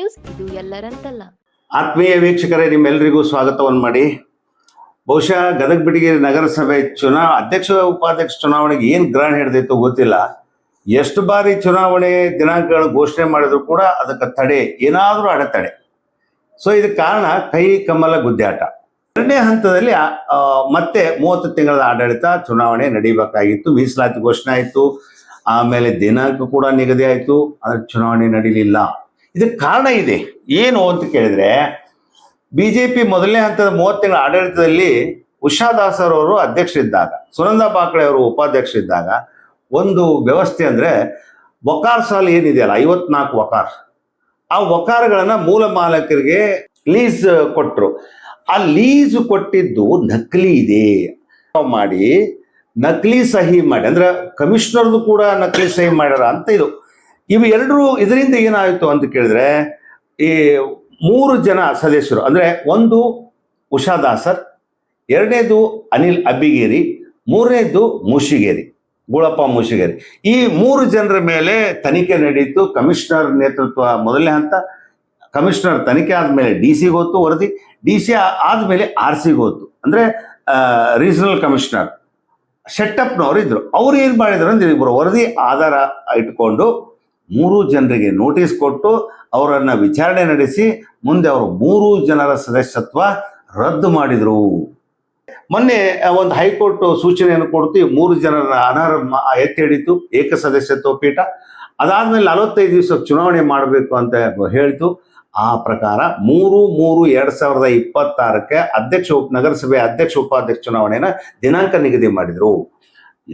News, ಇದು ಎಲ್ಲರಂತಲ್ಲ. ಆತ್ಮೀಯ ವೀಕ್ಷಕರೇ, ನಿಮ್ಮೆಲ್ಲರಿಗೂ ಸ್ವಾಗತವನ್ನು ಮಾಡಿ. ಬಹುಶಃ ಗದಗ ಬಿಟಗೇರಿ ನಗರಸಭೆ ಅಧ್ಯಕ್ಷ ಉಪಾಧ್ಯಕ್ಷ ಚುನಾವಣೆಗೆ ಏನು ಗ್ರಹಣ ಹಿಡಿದಿತ್ತು ಗೊತ್ತಿಲ್ಲ. ಎಷ್ಟು ಬಾರಿ ಚುನಾವಣೆ ದಿನಾಂಕಗಳು ಘೋಷಣೆ ಮಾಡಿದ್ರು ಕೂಡ ಅದಕ್ಕೆ ತಡೆ, ಏನಾದರೂ ಅಡೆತಡೆ. ಸೊ ಇದಕ್ಕೆ ಕಾರಣ ಕೈ ಕಮಲ ಗುದ್ದಾಟ. ಎರಡನೇ ಹಂತದಲ್ಲಿ ಮತ್ತೆ 30 ತಿಂಗಳ ಆಡಳಿತ ಚುನಾವಣೆ ನಡೀಬೇಕಾಗಿತ್ತು. ಮೀಸಲಾತಿ ಘೋಷಣೆ ಆಯಿತು, ಆಮೇಲೆ ದಿನಾಂಕ ಕೂಡ ನಿಗದಿ ಆಯಿತು, ಅದರ ಚುನಾವಣೆ ನಡೀಲಿಲ್ಲ. ಇದಕ್ಕೆ ಕಾರಣ ಇದೆ ಏನು ಅಂತ ಕೇಳಿದ್ರೆ, ಬಿಜೆಪಿ ಮೊದಲನೇ ಹಂತದ 30 ತಿಂಗಳ ಆಡಳಿತದಲ್ಲಿ ಉಷಾ ದಾಸರ್ ಅವರು ಅಧ್ಯಕ್ಷರಿದ್ದಾಗ, ಸುನಂದಾ ಬಾಕ್ಳೆ ಅವರು ಉಪಾಧ್ಯಕ್ಷರಿದ್ದಾಗ ಒಂದು ವ್ಯವಸ್ಥೆ ಅಂದ್ರೆ ವಕಾರ್ ಸಾಲ ಏನಿದೆಯಲ್ಲ, 54 ವಕಾರ್, ಆ ವಕಾರ್ಗಳನ್ನ ಮೂಲ ಮಾಲಕರಿಗೆ ಲೀಸ್ ಕೊಟ್ಟರು. ಆ ಲೀಸ್ ಕೊಟ್ಟಿದ್ದು ನಕಲಿ ಇದೆ ಮಾಡಿ, ನಕಲಿ ಸಹಿ ಮಾಡಿ, ಅಂದ್ರೆ ಕಮಿಷನರ್ದು ಕೂಡ ನಕಲಿ ಸಹಿ ಮಾಡ್ಯಾರ ಅಂತ ಇದು. ಇವು ಎರಡರೂ ಇದರಿಂದ ಏನಾಯಿತು ಅಂತ ಕೇಳಿದ್ರೆ, ಈ 3 ಜನ ಸದಸ್ಯರು ಅಂದ್ರೆ, ಒಂದು ಉಷಾ ದಾಸರ್, ಎರಡನೇದು ಅನಿಲ್ ಅಬ್ಬಿಗೇರಿ, ಮೂರನೇದು ಮುಷಿಗೇರಿ, ಗುಳಪ್ಪ ಮುಷಿಗೇರಿ. ಈ 3 ಜನರ ಮೇಲೆ ತನಿಖೆ ನಡೀತು. ಕಮಿಷನರ್ ನೇತೃತ್ವ ಮೊದಲನೇ ಹಂತ, ಕಮಿಷನರ್ ತನಿಖೆ ಆದ್ಮೇಲೆ DC ಹೋತು ವರದಿ, DC ಆದ್ಮೇಲೆ RC ಹೋತು, ಅಂದ್ರೆ ರೀಜನಲ್ ಕಮಿಷನರ್ ಶೆಟ್ಟಪ್ನವ್ರು ಇದ್ರು. ಅವ್ರು ಏನ್ ಮಾಡಿದ್ರು ಅಂದ್ರೆ, ಇಬ್ಬರು ವರದಿ ಆಧಾರ ಇಟ್ಕೊಂಡು 3 ಜನರಿಗೆ ನೋಟಿಸ್ ಕೊಟ್ಟು ಅವರನ್ನ ವಿಚಾರಣೆ ನಡೆಸಿ ಮುಂದೆ ಅವರು 3 ಜನರ ಸದಸ್ಯತ್ವ ರದ್ದು ಮಾಡಿದ್ರು. ಮೊನ್ನೆ ಒಂದು ಹೈಕೋರ್ಟ್ ಸೂಚನೆಯನ್ನು ಕೊಡ್ತು, 3 ಜನರ ಅನರ್ಹ ಎತ್ತಿ ಹಿಡಿತು, ಏಕ ಸದಸ್ಯತ್ವ ಪೀಠ. ಅದಾದ್ಮೇಲೆ 45 ದಿವಸ ಚುನಾವಣೆ ಮಾಡಬೇಕು ಅಂತ ಹೇಳ್ತು. ಆ ಪ್ರಕಾರ 3/3/2026 ನಗರಸಭೆ ಅಧ್ಯಕ್ಷ ಉಪಾಧ್ಯಕ್ಷ ಚುನಾವಣೆನ ದಿನಾಂಕ ನಿಗದಿ ಮಾಡಿದ್ರು.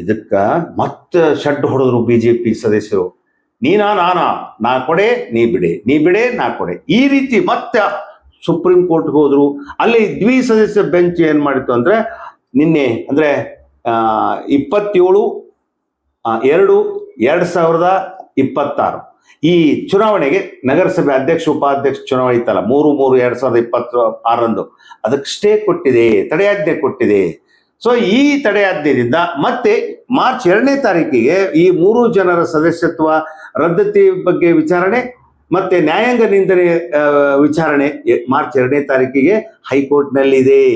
ಇದಕ್ಕ ಮತ್ತೆ ಶಡ್ ಹೊಡೆದ್ರು ಬಿಜೆಪಿ ಸದಸ್ಯರು. ನೀನಾ ನಾನಾ, ನಾ ಕೊಡೆ ನೀ ಬಿಡೆ, ನೀ ಬಿಡೆ ನಾ ಕೊಡೆ, ಈ ರೀತಿ ಮತ್ತೆ ಸುಪ್ರೀಂ ಕೋರ್ಟ್ಗೆ ಹೋದ್ರು. ಅಲ್ಲಿ ದ್ವಿಸದಸ್ಯ ಬೆಂಚ್ ಏನ್ ಮಾಡಿತ್ತು ಅಂದ್ರೆ, ನಿನ್ನೆ ಅಂದ್ರೆ 27/2/2026 ಈ ಚುನಾವಣೆಗೆ ನಗರಸಭೆ ಅಧ್ಯಕ್ಷ ಉಪಾಧ್ಯಕ್ಷ ಚುನಾವಣೆ ಇತ್ತಲ್ಲ, 3/3/2026 ಅದಕ್ಕೆ ಸ್ಟೇ ಕೊಟ್ಟಿದೆ, ತಡೆಯಾಜ್ಞೆ ಕೊಟ್ಟಿದೆ. ಸೊ ಈ ತಡೆಯಾಜ್ಞೆಯಿಂದ ಮತ್ತೆ ಮಾರ್ಚ್ 2ನೇ ತಾರೀಕಿಗೆ ಈ 3 ಜನರ ಸದಸ್ಯತ್ವ ರದ್ದತಿ ಬಗ್ಗೆ ವಿಚಾರಣೆ ಮತ್ತೆ ನ್ಯಾಯಾಂಗ ನಿಂದನೆ ವಿಚಾರಣೆ ಮಾರ್ಚ್ 2ನೇ ತಾರೀಕಿಗೆ ಹೈಕೋರ್ಟ್ನಲ್ಲಿದೆ.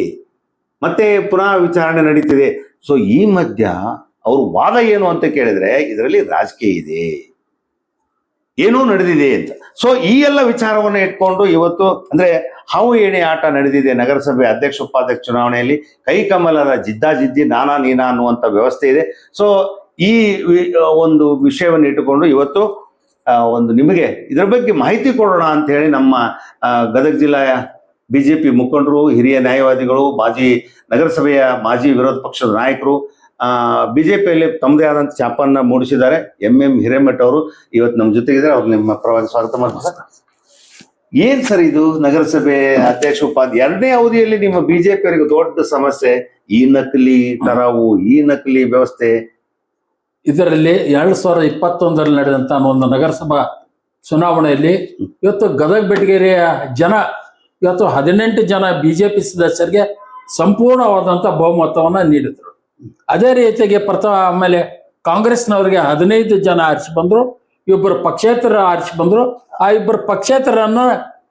ಮತ್ತೆ ಪುನಃ ವಿಚಾರಣೆ ನಡೀತಿದೆ. ಸೊ ಈ ಮಧ್ಯ ಅವ್ರ ವಾದ ಏನು ಅಂತ ಕೇಳಿದ್ರೆ, ಇದರಲ್ಲಿ ರಾಜಕೀಯ ಇದೆ, ಏನೂ ನಡೆದಿದೆ ಅಂತ. ಸೊ ಈ ಎಲ್ಲ ವಿಚಾರವನ್ನು ಇಟ್ಕೊಂಡು ಇವತ್ತು ಅಂದ್ರೆ ಹಾವು ಏಣಿ ಆಟ ನಡೆದಿದೆ ನಗರಸಭೆ ಅಧ್ಯಕ್ಷ ಉಪಾಧ್ಯಕ್ಷ ಚುನಾವಣೆಯಲ್ಲಿ. ಕೈಕಮಲದ ಜಿದ್ದಾಜಿದ್ದಿ, ನಾನಾ ನೀನಾ ಅನ್ನುವಂಥ ವ್ಯವಸ್ಥೆ ಇದೆ. ಸೊ ಈ ಒಂದು ವಿಷಯವನ್ನು ಇಟ್ಟುಕೊಂಡು ಇವತ್ತು ಒಂದು ನಿಮಗೆ ಇದರ ಬಗ್ಗೆ ಮಾಹಿತಿ ಕೊಡೋಣ ಅಂತ ಹೇಳಿ ನಮ್ಮ ಗದಗ ಜಿಲ್ಲೆಯ ಬಿಜೆಪಿ ಮುಖಂಡರು, ಹಿರಿಯ ನ್ಯಾಯವಾದಿಗಳು, ನಗರಸಭೆಯ ಮಾಜಿ ವಿರೋಧ ಪಕ್ಷದ ನಾಯಕರು, ಬಿಜೆಪಿಯಲ್ಲಿ ತಮ್ಮದೇ ಆದಂತ ಛಾಪನ್ನ ಮೂಡಿಸಿದ್ದಾರೆ. MM ಹಿರೇಮಠ ಅವರು ಇವತ್ತು ನಮ್ಮ ಜೊತೆಗಿದ್ದಾರೆ. ಅವ್ರು ನಿಮ್ಮ ಪರವಾಗಿ ಸ್ವಾಗತ ಮಾಡ್ತಾರೆ. ಏನ್ ಸರ್ ಇದು ನಗರಸಭೆ ಅಧ್ಯಕ್ಷ ಉಪಾಧ್ಯಕ್ಷ 2ನೇ ಅವಧಿಯಲ್ಲಿ ನಿಮ್ಮ ಬಿಜೆಪಿಯವರಿಗೆ ದೊಡ್ಡ ಸಮಸ್ಯೆ ಈ ನಕಲಿ ತರಾವು, ಈ ನಕಲಿ ವ್ಯವಸ್ಥೆ. ಇದರಲ್ಲಿ 2021ರಲ್ಲಿ ನಡೆದಂತ ಒಂದು ನಗರಸಭಾ ಚುನಾವಣೆಯಲ್ಲಿ ಇವತ್ತು ಗದಗ ಬೆಟಗೇರಿಯ ಜನ ಇವತ್ತು 18 ಜನ ಬಿಜೆಪಿ ಸದಸ್ಯರಿಗೆ ಸಂಪೂರ್ಣವಾದಂಥ ಬಹುಮತವನ್ನ ನೀಡಿದ್ರು. ಅದೇ ರೀತಿಯಾಗಿ ಆಮೇಲೆ ಕಾಂಗ್ರೆಸ್ನವರಿಗೆ 15 ಜನ ಆರಿಸಿ ಬಂದ್ರು, 2 ಪಕ್ಷೇತರ ಆರಿಸಿ ಬಂದ್ರು. ಆ 2 ಪಕ್ಷೇತರನ್ನ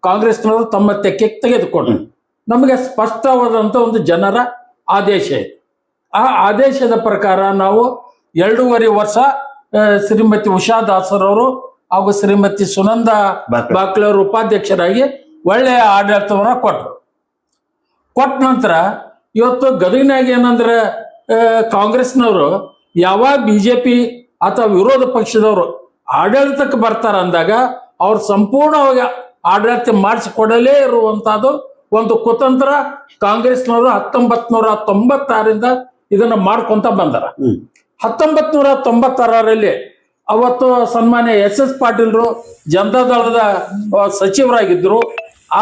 ಕಾಂಗ್ರೆಸ್ನವರು ತಮ್ಮ ತೆಕ್ಕೆಗೆ ತೆಗೆದುಕೊಂಡ್ರು. ನಮಗೆ ಸ್ಪಷ್ಟವಾದಂಥ ಒಂದು ಜನರ ಆದೇಶ ಇದೆ. ಆ ಆದೇಶದ ಪ್ರಕಾರ ನಾವು 2.5 ವರ್ಷ ಶ್ರೀಮತಿ ಉಷಾ ದಾಸರ್ ಅವರು ಹಾಗೂ ಶ್ರೀಮತಿ ಸುನಂದಾ ಬಾಕ್ಲೆ ಅವರು ಉಪಾಧ್ಯಕ್ಷರಾಗಿ ಒಳ್ಳೆಯ ಆಡಳಿತವನ್ನ ಕೊಟ್ಟರು. ಕೊಟ್ಟ ನಂತರ ಇವತ್ತು ಗದಗಿನಾಗ ಏನಂದ್ರೆ, ಕಾಂಗ್ರೆಸ್ನವರು ಯಾವಾಗ ಬಿಜೆಪಿ ಅಥವಾ ವಿರೋಧ ಪಕ್ಷದವರು ಆಡಳಿತಕ್ಕೆ ಬರ್ತಾರ ಅಂದಾಗ ಅವ್ರು ಸಂಪೂರ್ಣವಾಗಿ ಆಡಳಿತ ಮಾಡಿಸಿಕೊಡಲೇ ಇರುವಂತಹದ್ದು ಒಂದು ಕುತಂತ್ರ ಕಾಂಗ್ರೆಸ್ನವರು 1996ರಿಂದ ಇದನ್ನ ಮಾಡ್ಕೊಂತ ಬಂದಾರ. 1996ರಲ್ಲಿ ಅವತ್ತು ಸನ್ಮಾನ್ಯ SS ಪಾಟೀಲ್ರು ಜನತಾದಳದ ಸಚಿವರಾಗಿದ್ರು.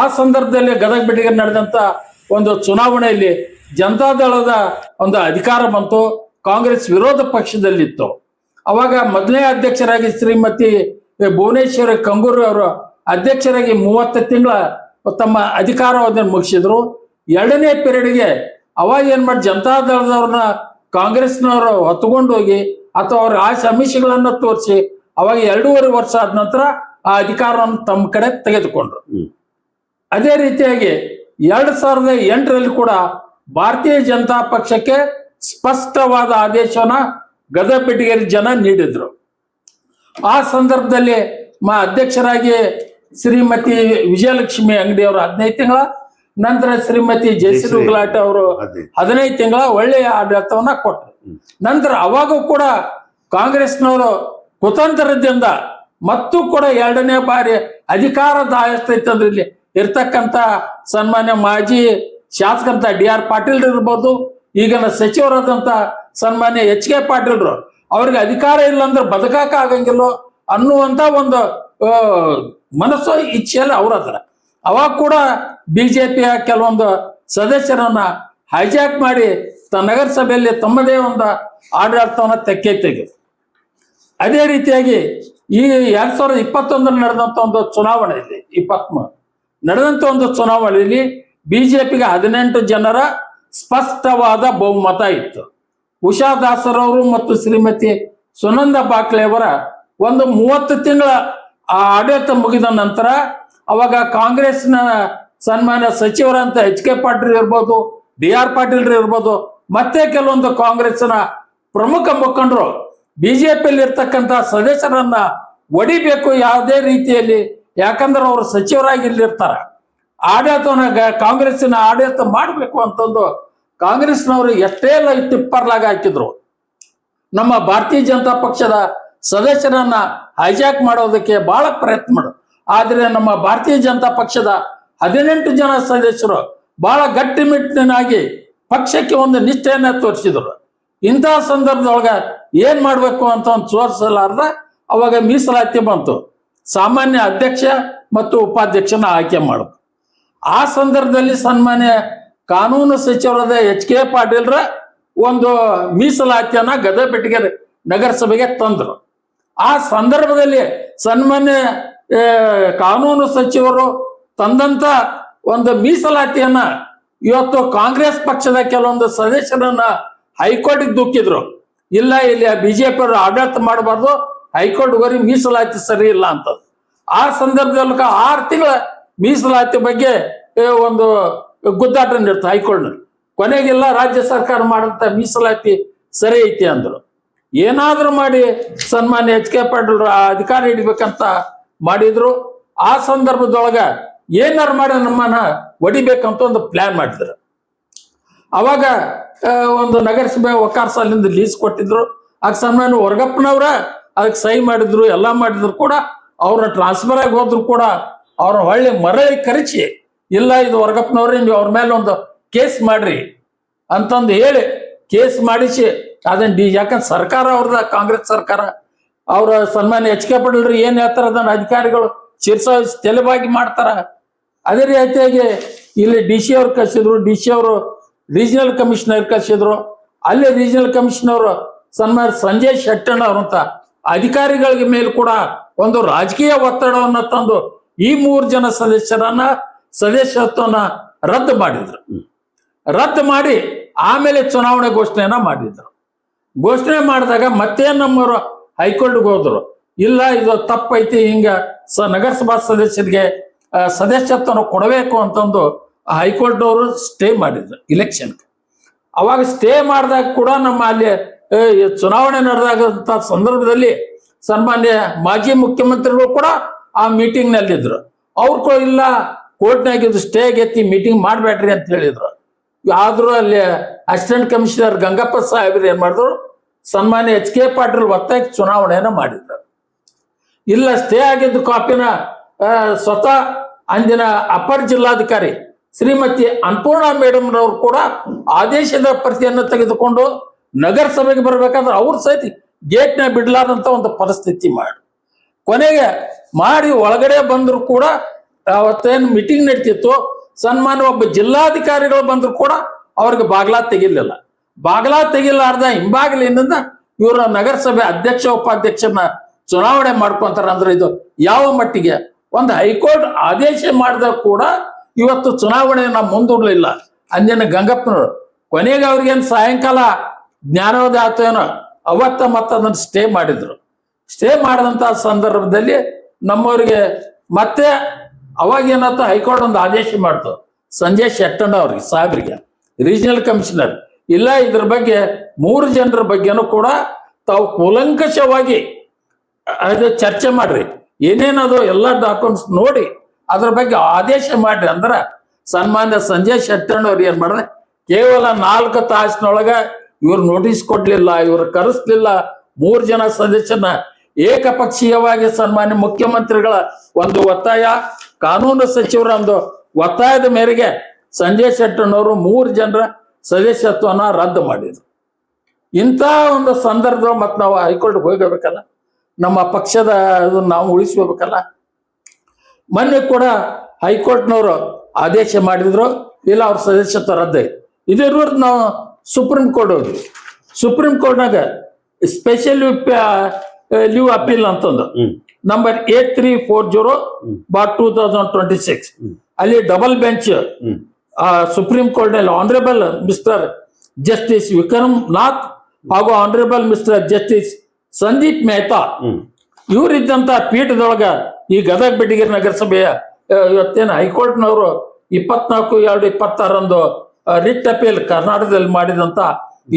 ಆ ಸಂದರ್ಭದಲ್ಲಿ ಗದಗ ಬೆಟಗೇರಿ ನಡೆದಂತ ಒಂದು ಚುನಾವಣೆಯಲ್ಲಿ ಜನತಾದಳದ ಒಂದು ಅಧಿಕಾರ ಬಂತು, ಕಾಂಗ್ರೆಸ್ ವಿರೋಧ ಪಕ್ಷದಲ್ಲಿತ್ತು. ಅವಾಗ ಮೊದಲನೇ ಅಧ್ಯಕ್ಷರಾಗಿ ಶ್ರೀಮತಿ ಭುವನೇಶ್ವರಿ ಕಂಗೂರು ಅವರು ಅಧ್ಯಕ್ಷರಾಗಿ 30 ತಿಂಗಳ ತಮ್ಮ ಅಧಿಕಾರವನ್ನು ಮುಗಿಸಿದ್ರು. 2ನೇ ಪೀರಿಯಡ್ಗೆ ಅವಾಗ ಏನ್ ಮಾಡಿ ಜನತಾದಳದವ್ರನ್ನ ಕಾಂಗ್ರೆಸ್ನವರು ಹೊತ್ತುಕೊಂಡು ಹೋಗಿ ಅಥವಾ ಅವ್ರ ಆಸೆ ಆಮಿಷಗಳನ್ನ ತೋರಿಸಿ ಅವಾಗ 2.5 ವರ್ಷ ಆದ ನಂತರ ಆ ಅಧಿಕಾರವನ್ನು ತಮ್ಮ ಕಡೆ ತೆಗೆದುಕೊಂಡ್ರು. ಹ್ಮ್. ಅದೇ ರೀತಿಯಾಗಿ 2008ರಲ್ಲಿ ಕೂಡ ಭಾರತೀಯ ಜನತಾ ಪಕ್ಷಕ್ಕೆ ಸ್ಪಷ್ಟವಾದ ಆದೇಶವನ್ನ ಗದಗ ಬೆಟಗೇರಿ ಜನ ನೀಡಿದ್ರು. ಆ ಸಂದರ್ಭದಲ್ಲಿ ಅಧ್ಯಕ್ಷರಾಗಿ ಶ್ರೀಮತಿ ವಿಜಯಲಕ್ಷ್ಮಿ ಅಂಗಡಿ ಅವರು 15 ತಿಂಗಳ, ನಂತರ ಶ್ರೀಮತಿ ಜಯಶ್ರೀ ಗುಲಾಟಿ ಅವರು 15 ತಿಂಗಳ ಒಳ್ಳೆಯ ಆಡಳಿತವನ್ನ ಕೊಟ್ಟರು. ನಂತರ ಅವಾಗೂ ಕೂಡ ಕಾಂಗ್ರೆಸ್ನವರು ಕುತಂತ್ರದಿಂದ ಮತ್ತು ಕೂಡ 2ನೇ ಬಾರಿ ಅಧಿಕಾರ ದಾಯಸ್ತೈತಂದ್ರಲ್ಲಿ ಇರ್ತಕ್ಕಂಥ ಸನ್ಮಾನ್ಯ ಮಾಜಿ ಶಾಸಕಂತ DR ಪಾಟೀಲ್ ಇರ್ಬೋದು, ಈಗಿನ ಸಚಿವರಾದಂತ ಸನ್ಮಾನ್ಯ HK ಪಾಟೀಲ್ರು ಅವ್ರಿಗೆ ಅಧಿಕಾರ ಇಲ್ಲ ಅಂದ್ರೆ ಬದುಕಾಕ ಆಗಂಗಿಲ್ಲ ಅನ್ನುವಂತ ಒಂದು ಮನಸ್ಸು ಇಚ್ಛೆಯಲ್ಲಿ ಅವ್ರ ಹತ್ರ. ಅವಾಗ ಕೂಡ ಬಿಜೆಪಿಯ ಕೆಲವೊಂದು ಸದಸ್ಯರನ್ನ ಹೈಜಾಕ್ ಮಾಡಿ ನಗರಸಭೆಯಲ್ಲಿ ತಮ್ಮದೇ ಒಂದು ಆಡಳಿತವನ್ನ ತೆಗೆದು. ಅದೇ ರೀತಿಯಾಗಿ ಈ 2021 ನಡೆದಂತ ಒಂದು ಚುನಾವಣೆಯಲ್ಲಿ 23 ನಡೆದಂತ ಒಂದು ಚುನಾವಣೆಯಲ್ಲಿ ಬಿಜೆಪಿಗೆ 18 ಜನರ ಸ್ಪಷ್ಟವಾದ ಬಹುಮತ ಇತ್ತು. ಉಷಾ ದಾಸರವರು ಮತ್ತು ಶ್ರೀಮತಿ ಸುನಂದ ಬಾಕ್ಲೆ ಅವರ ಒಂದು 30 ತಿಂಗಳ ಆಡಳಿತ ಮುಗಿದ ನಂತರ ಅವಾಗ ಕಾಂಗ್ರೆಸ್ನ ಸನ್ಮಾನ್ಯ ಸಚಿವರಂತ HK ಪಾಟೀಲ್ ಇರ್ಬೋದು, DR ಪಾಟೀಲ್ ಇರ್ಬೋದು, ಮತ್ತೆ ಕೆಲವೊಂದು ಕಾಂಗ್ರೆಸ್ನ ಪ್ರಮುಖ ಮುಖಂಡರು ಬಿಜೆಪಿಯಲ್ಲಿ ಇರ್ತಕ್ಕಂಥ ಸದಸ್ಯರನ್ನ ಒಡಿಬೇಕು ಯಾವುದೇ ರೀತಿಯಲ್ಲಿ, ಯಾಕಂದ್ರೆ ಅವರು ಸಚಿವರಾಗಿ ಇಲ್ಲಿರ್ತಾರ, ಆಡಳಿತವನ್ನ ಕಾಂಗ್ರೆಸ್ಸಿನ ಆಡಳಿತ ಮಾಡಬೇಕು ಅಂತಂದು ಕಾಂಗ್ರೆಸ್ನವರು ಎಷ್ಟೇ ಟಿಪ್ಪರ್ಲಾಗ ಹಾಕಿದ್ರು. ನಮ್ಮ ಭಾರತೀಯ ಜನತಾ ಪಕ್ಷದ ಸದಸ್ಯರನ್ನ ಹೈಜಾಕ್ ಮಾಡೋದಕ್ಕೆ ಬಹಳ ಪ್ರಯತ್ನ ಮಾಡೋದು. ಆದ್ರೆ ನಮ್ಮ ಭಾರತೀಯ ಜನತಾ ಪಕ್ಷದ 18 ಜನ ಸದಸ್ಯರು ಬಹಳ ಗಟ್ಟಿಮಿಟ್ಟಿನಾಗಿ ಪಕ್ಷಕ್ಕೆ ಒಂದು ನಿಷ್ಠೆಯನ್ನ ತೋರಿಸಿದ್ರು. ಇಂತಹ ಸಂದರ್ಭದೊಳಗ ಏನ್ ಮಾಡ್ಬೇಕು ಅಂತ ಒಂದು ತೋರಿಸಲಾರ್ದ ಅವಾಗ ಮೀಸಲಾತಿ ಬಂತು. ಸಾಮಾನ್ಯ ಅಧ್ಯಕ್ಷ ಮತ್ತು ಉಪಾಧ್ಯಕ್ಷನ ಆಯ್ಕೆ ಮಾಡಬೇಕು. ಆ ಸಂದರ್ಭದಲ್ಲಿ ಸನ್ಮಾನ್ಯ ಕಾನೂನು ಸಚಿವರಾದ HK ಪಾಟೀಲ್ರ ಒಂದು ಮೀಸಲಾತಿಯನ್ನ ಗದಗ ಬೆಟಗೇರಿ ನಗರಸಭೆಗೆ ತಂದ್ರು. ಆ ಸಂದರ್ಭದಲ್ಲಿ ಸನ್ಮಾನ್ಯ ಕಾನೂನು ಸಚಿವರು ತಂದಂತ ಒಂದು ಮೀಸಲಾತಿಯನ್ನ ಇವತ್ತು ಕಾಂಗ್ರೆಸ್ ಪಕ್ಷದ ಕೆಲವೊಂದು ಸದಸ್ಯರನ್ನ ಹೈಕೋರ್ಟ್ಗೆ ದೂಕಿದ್ರು. ಇಲ್ಲ, ಇಲ್ಲಿ ಬಿಜೆಪಿ ಅವರು ಆಡಳಿತ ಮಾಡಬಾರ್ದು, ಹೈಕೋರ್ಟ್ ಹೋಗಿ ಮೀಸಲಾತಿ ಸರಿ ಇಲ್ಲ ಅಂತ. ಆ ಸಂದರ್ಭದಲ್ಲಿ 6 ತಿಂಗಳ ಮೀಸಲಾತಿ ಬಗ್ಗೆ ಒಂದು ಗುದ್ದಾಟ ನಡೆಯುತ್ತೆ ಹೈಕೋರ್ಟ್ನಲ್ಲಿ. ಕೊನೆಗೆಲ್ಲ ರಾಜ್ಯ ಸರ್ಕಾರ ಮಾಡಂತ ಮೀಸಲಾತಿ ಸರಿ ಐತಿ ಅಂದ್ರು. ಏನಾದ್ರೂ ಮಾಡಿ ಸನ್ಮಾನ್ಯ HK ಪಾಟೀಲ್ ಅಧಿಕಾರ ಹಿಡಿಬೇಕಂತ ಮಾಡಿದ್ರು. ಆ ಸಂದರ್ಭದೊಳಗ ಏನಾರು ಮಾಡಿ ನಮ್ಮನ್ನ ಹೊಡಿಬೇಕಂತ ಒಂದು ಪ್ಲಾನ್ ಮಾಡಿದ್ರು. ಅವಾಗ ಒಂದು ನಗರಸಭೆ ವಕಾರ ಸಾಲಿಂದ ಲೀಸ್ ಕೊಟ್ಟಿದ್ರು. ಆಗ ಸನ್ಮಾನ್ಯ ಹೊರಗಪ್ಪನವ್ರ ಅದಕ್ಕೆ ಸಹಿ ಮಾಡಿದ್ರು, ಎಲ್ಲ ಮಾಡಿದ್ರು ಕೂಡ ಅವ್ರ ಟ್ರಾನ್ಸ್ಫರ್ ಆಗಿ ಹೋದ್ರು ಕೂಡ ಅವ್ರ ಹೊಳ್ಳಿ ಮರಳಿ ಕರೆಸಿ, ಇಲ್ಲ ಇದು ಹೊರಗಪ್ಪನವ್ರೆ, ನೀವು ಅವ್ರ ಮೇಲೆ ಒಂದು ಕೇಸ್ ಮಾಡ್ರಿ ಅಂತಂದು ಹೇಳಿ ಕೇಸ್ ಮಾಡಿಸಿ ಅದನ್ನ ಯಾಕಂದ್ರೆ ಸರ್ಕಾರ ಅವ್ರದ ಕಾಂಗ್ರೆಸ್ ಸರ್ಕಾರ, ಅವ್ರ ಸನ್ಮಾನ್ಯ HK ಪಾಟೀಲ್ರು ಏನ್ ಹೇಳ್ತಾರ ಅದನ್ನ ಅಧಿಕಾರಿಗಳು ಶಿರ್ಸಾವಹಿಸಿ ತೆಲುವಾಗಿ ಮಾಡ್ತಾರ. ಅದೇ ರೀತಿಯಾಗಿ ಇಲ್ಲಿ DC ಅವ್ರು ಕಳಿಸಿದ್ರು, DC ಅವರು ರೀಜನಲ್ ಕಮಿಷನರ್ ಕಳಿಸಿದ್ರು. ಅಲ್ಲಿ ರೀಜನಲ್ ಕಮಿಷನರ್ ಸನ್ಮಾನ್ಯ ಸಂಜಯ್ ಶೆಟ್ಟಣ್ಣವ್ರಂತ ಅಧಿಕಾರಿಗಳಿಗೆ ಮೇಲೆ ಕೂಡ ಒಂದು ರಾಜಕೀಯ ಒತ್ತಡವನ್ನ ತಂದು ಈ 3 ಜನ ಸದಸ್ಯರನ್ನ ಸದಸ್ಯತ್ವನ ರದ್ದು ಮಾಡಿದ್ರು. ರದ್ದು ಮಾಡಿ ಆಮೇಲೆ ಚುನಾವಣೆ ಘೋಷಣೆಯನ್ನ ಮಾಡಿದ್ರು. ಘೋಷಣೆ ಮಾಡಿದಾಗ ಮತ್ತೆ ನಮ್ಮವರು ಹೈಕೋರ್ಟ್ಗೆ ಹೋದ್ರು. ಇಲ್ಲ, ಇದು ತಪ್ಪೈತಿ, ಹಿಂಗ ನಗರಸಭಾ ಸದಸ್ಯರಿಗೆ ಸದಸ್ಯತ್ವನ ಕೊಡಬೇಕು ಅಂತಂದು ಹೈಕೋರ್ಟ್ ಅವರು ಸ್ಟೇ ಮಾಡಿದ್ರು ಇಲೆಕ್ಷನ್. ಅವಾಗ ಸ್ಟೇ ಮಾಡಿದಾಗ ಕೂಡ ನಮ್ಮ ಅಲ್ಲಿ ಚುನಾವಣೆ ನಡೆದಾಗಂತ ಸಂದರ್ಭದಲ್ಲಿ ಸನ್ಮಾನ್ಯ ಮಾಜಿ ಮುಖ್ಯಮಂತ್ರಿಗಳು ಕೂಡ ಆ ಮೀಟಿಂಗ್ ನಲ್ಲಿದ್ರು. ಅವ್ರು ಕೂಡ ಇಲ್ಲ, ಕೋರ್ಟ್ನಾಗ ಇದು ಸ್ಟೇ ಆಗೈತಿ, ಮೀಟಿಂಗ್ ಮಾಡ್ಬೇಡ್ರಿ ಅಂತ ಹೇಳಿದ್ರು. ಆದ್ರೂ ಅಲ್ಲಿ ಅಸಿಸ್ಟೆಂಟ್ ಕಮಿಷನರ್ ಗಂಗಪ್ಪ ಸಾಹೇಬ್ರು ಏನ್ ಮಾಡಿದ್ರು, ಸನ್ಮಾನ್ಯ HK ಪಾಟೀಲ್ ಒತ್ತಾಗಿ ಚುನಾವಣೆಯನ್ನ ಮಾಡಿದ್ರು. ಇಲ್ಲ, ಸ್ಟೇ ಆಗಿದ್ದು ಕಾಪಿನ ಸ್ವತಃ ಅಂದಿನ ಅಪರ ಜಿಲ್ಲಾಧಿಕಾರಿ ಶ್ರೀಮತಿ ಅನ್ನಪೂರ್ಣ ಮೇಡಮ್ ರವರು ಕೂಡ ಆದೇಶದ ಪ್ರತಿಯನ್ನು ತೆಗೆದುಕೊಂಡು ನಗರಸಭೆಗೆ ಬರ್ಬೇಕಾದ್ರೆ ಅವ್ರ ಸಹಿತ ಗೇಟ್ನ ಬಿಡ್ಲಾರ್ದಂತ ಒಂದು ಪರಿಸ್ಥಿತಿ ಕೊನೆಗೆ ಮಾಡಿ ಒಳಗಡೆ ಬಂದ್ರು ಕೂಡ ಅವತ್ತೇನು ಮೀಟಿಂಗ್ ನಡೀತಿತ್ತು, ಸನ್ಮಾನ್ಯ ಒಬ್ಬ ಜಿಲ್ಲಾಧಿಕಾರಿಗಳು ಬಂದ್ರು ಕೂಡ ಅವ್ರಿಗೆ ಬಾಗ್ಲಾ ತೆಗಿಲಿಲ್ಲ. ಬಾಗ್ಲಾ ತೆಗಿಲಾರ್ದ ಹಿಂಬಾಗಿಲಿನಿಂದ ಇವರ ನಗರಸಭೆ ಅಧ್ಯಕ್ಷ ಉಪಾಧ್ಯಕ್ಷನ ಚುನಾವಣೆ ಮಾಡ್ಕೊಂತಾರ. ಅಂದ್ರೆ ಇದು ಯಾವ ಮಟ್ಟಿಗೆ ಒಂದು ಹೈಕೋರ್ಟ್ ಆದೇಶ ಮಾಡಿದಾಗ ಕೂಡ ಇವತ್ತು ಚುನಾವಣೆಯನ್ನ ಮುಂದೂಡಲಿಲ್ಲ ಅಂದಿನ ಗಂಗಪ್ಪನವರು. ಕೊನೆಗೆ ಅವ್ರಿಗೇನು ಸಾಯಂಕಾಲ ಜ್ಞಾನೋದಯ ಆತೇನೋ ಅವತ್ತ ಮತ್ತ ಅದನ್ನು ಸ್ಟೇ ಮಾಡಿದ್ರು. ಸ್ಟೇ ಮಾಡಿದಂತ ಸಂದರ್ಭದಲ್ಲಿ ನಮ್ಮವ್ರಿಗೆ ಮತ್ತೆ ಅವಾಗ ಏನಾಯ್ತು, ಹೈಕೋರ್ಟ್ ಒಂದು ಆದೇಶ ಮಾಡ್ತು ಸಂಜಯ್ ಶೆಟ್ಟಣ್ಣ ಅವ್ರಿಗೆ ಸಾಹೇಬ್ರಿಗೆ, ರೀಜನಲ್ ಕಮಿಷನರ್, ಇಲ್ಲ ಇದ್ರ ಬಗ್ಗೆ 3 ಜನರ ಬಗ್ಗೆನೂ ಕೂಡ ತಾವು ಕೂಲಂಕಷವಾಗಿ ಅದು ಚರ್ಚೆ ಮಾಡ್ರಿ, ಏನೇನದು ಎಲ್ಲ ಡಾಕ್ಯುಮೆಂಟ್ಸ್ ನೋಡಿ ಅದ್ರ ಬಗ್ಗೆ ಆದೇಶ ಮಾಡ್ರಿ ಅಂದ್ರ ಸನ್ಮಾನ್ಯ ಸಂಜಯ್ ಶೆಟ್ಟಣ್ಣ ಅವ್ರು ಏನ್ ಮಾಡಿದ್ರೆ ಕೇವಲ 4 ತಾಸಿನೊಳಗ ಇವ್ರು ನೋಟಿಸ್ ಕೊಡ್ಲಿಲ್ಲ, ಇವ್ರು ಕರೆಸ್ಲಿಲ್ಲ, 3 ಜನ ಸದಸ್ಯರನ್ನ ಏಕಪಕ್ಷೀಯವಾಗಿ ಸನ್ಮಾನ್ಯ ಮುಖ್ಯಮಂತ್ರಿಗಳ ಒಂದು ಒತ್ತಾಯ, ಕಾನೂನು ಸಚಿವರ ಒಂದು ಒತ್ತಾಯದ ಮೇರೆಗೆ ಸಂಜಯ್ ಶೆಟ್ಟಣ್ಣವರು 3 ಜನರ ಸದಸ್ಯತ್ವನ ರದ್ದು ಮಾಡಿದ್ರು. ಇಂಥ ಒಂದು ಸಂದರ್ಭ ಮತ್ತೆ ನಾವು ಹೈಕೋರ್ಟ್ಗೆ ಹೋಗಬೇಕಲ್ಲ, ನಮ್ಮ ಪಕ್ಷದ ನಾವು ಉಳಿಸ್ಕೋಬೇಕಲ್ಲ. ಮೊನ್ನೆ ಕೂಡ ಹೈಕೋರ್ಟ್ನವರು ಆದೇಶ ಮಾಡಿದ್ರು, ಇಲ್ಲ ಅವ್ರ ಸದಸ್ಯತ್ವ ರದ್ದ. ಇದ್ರ ವಿರುದ್ಧ ನಾವು ಸುಪ್ರೀಂ ಕೋರ್ಟ್ ಹೋದ್ವಿ. ಸುಪ್ರೀಂ ಕೋರ್ಟ್ನಾಗ ಸ್ಪೆಷಲ್ ಲೀವ್ ಅಪೀಲ್ ಅಂತಂದು ನಂಬರ್ 8340/2026 ಅಲ್ಲಿ ಡಬಲ್ ಬೆಂಚ್ ಸುಪ್ರೀಂ ಕೋರ್ಟ್ ನಲ್ಲಿ honourable mister justice Vikram Nath ಹಾಗೂ honourable mister justice Sandeep Mehta ಇವರಿದ್ದಂತ ಪೀಠದೊಳಗ ಈ ಗದಗ ಬೆಟಗೇರಿ ನಗರಸಭೆಯ ಇವತ್ತೇನು ಹೈಕೋರ್ಟ್ನವರು 24/2/26 ರಿಟ್ ಅಪೀಲ್ ಕರ್ನಾಟಕದಲ್ಲಿ ಮಾಡಿದಂತ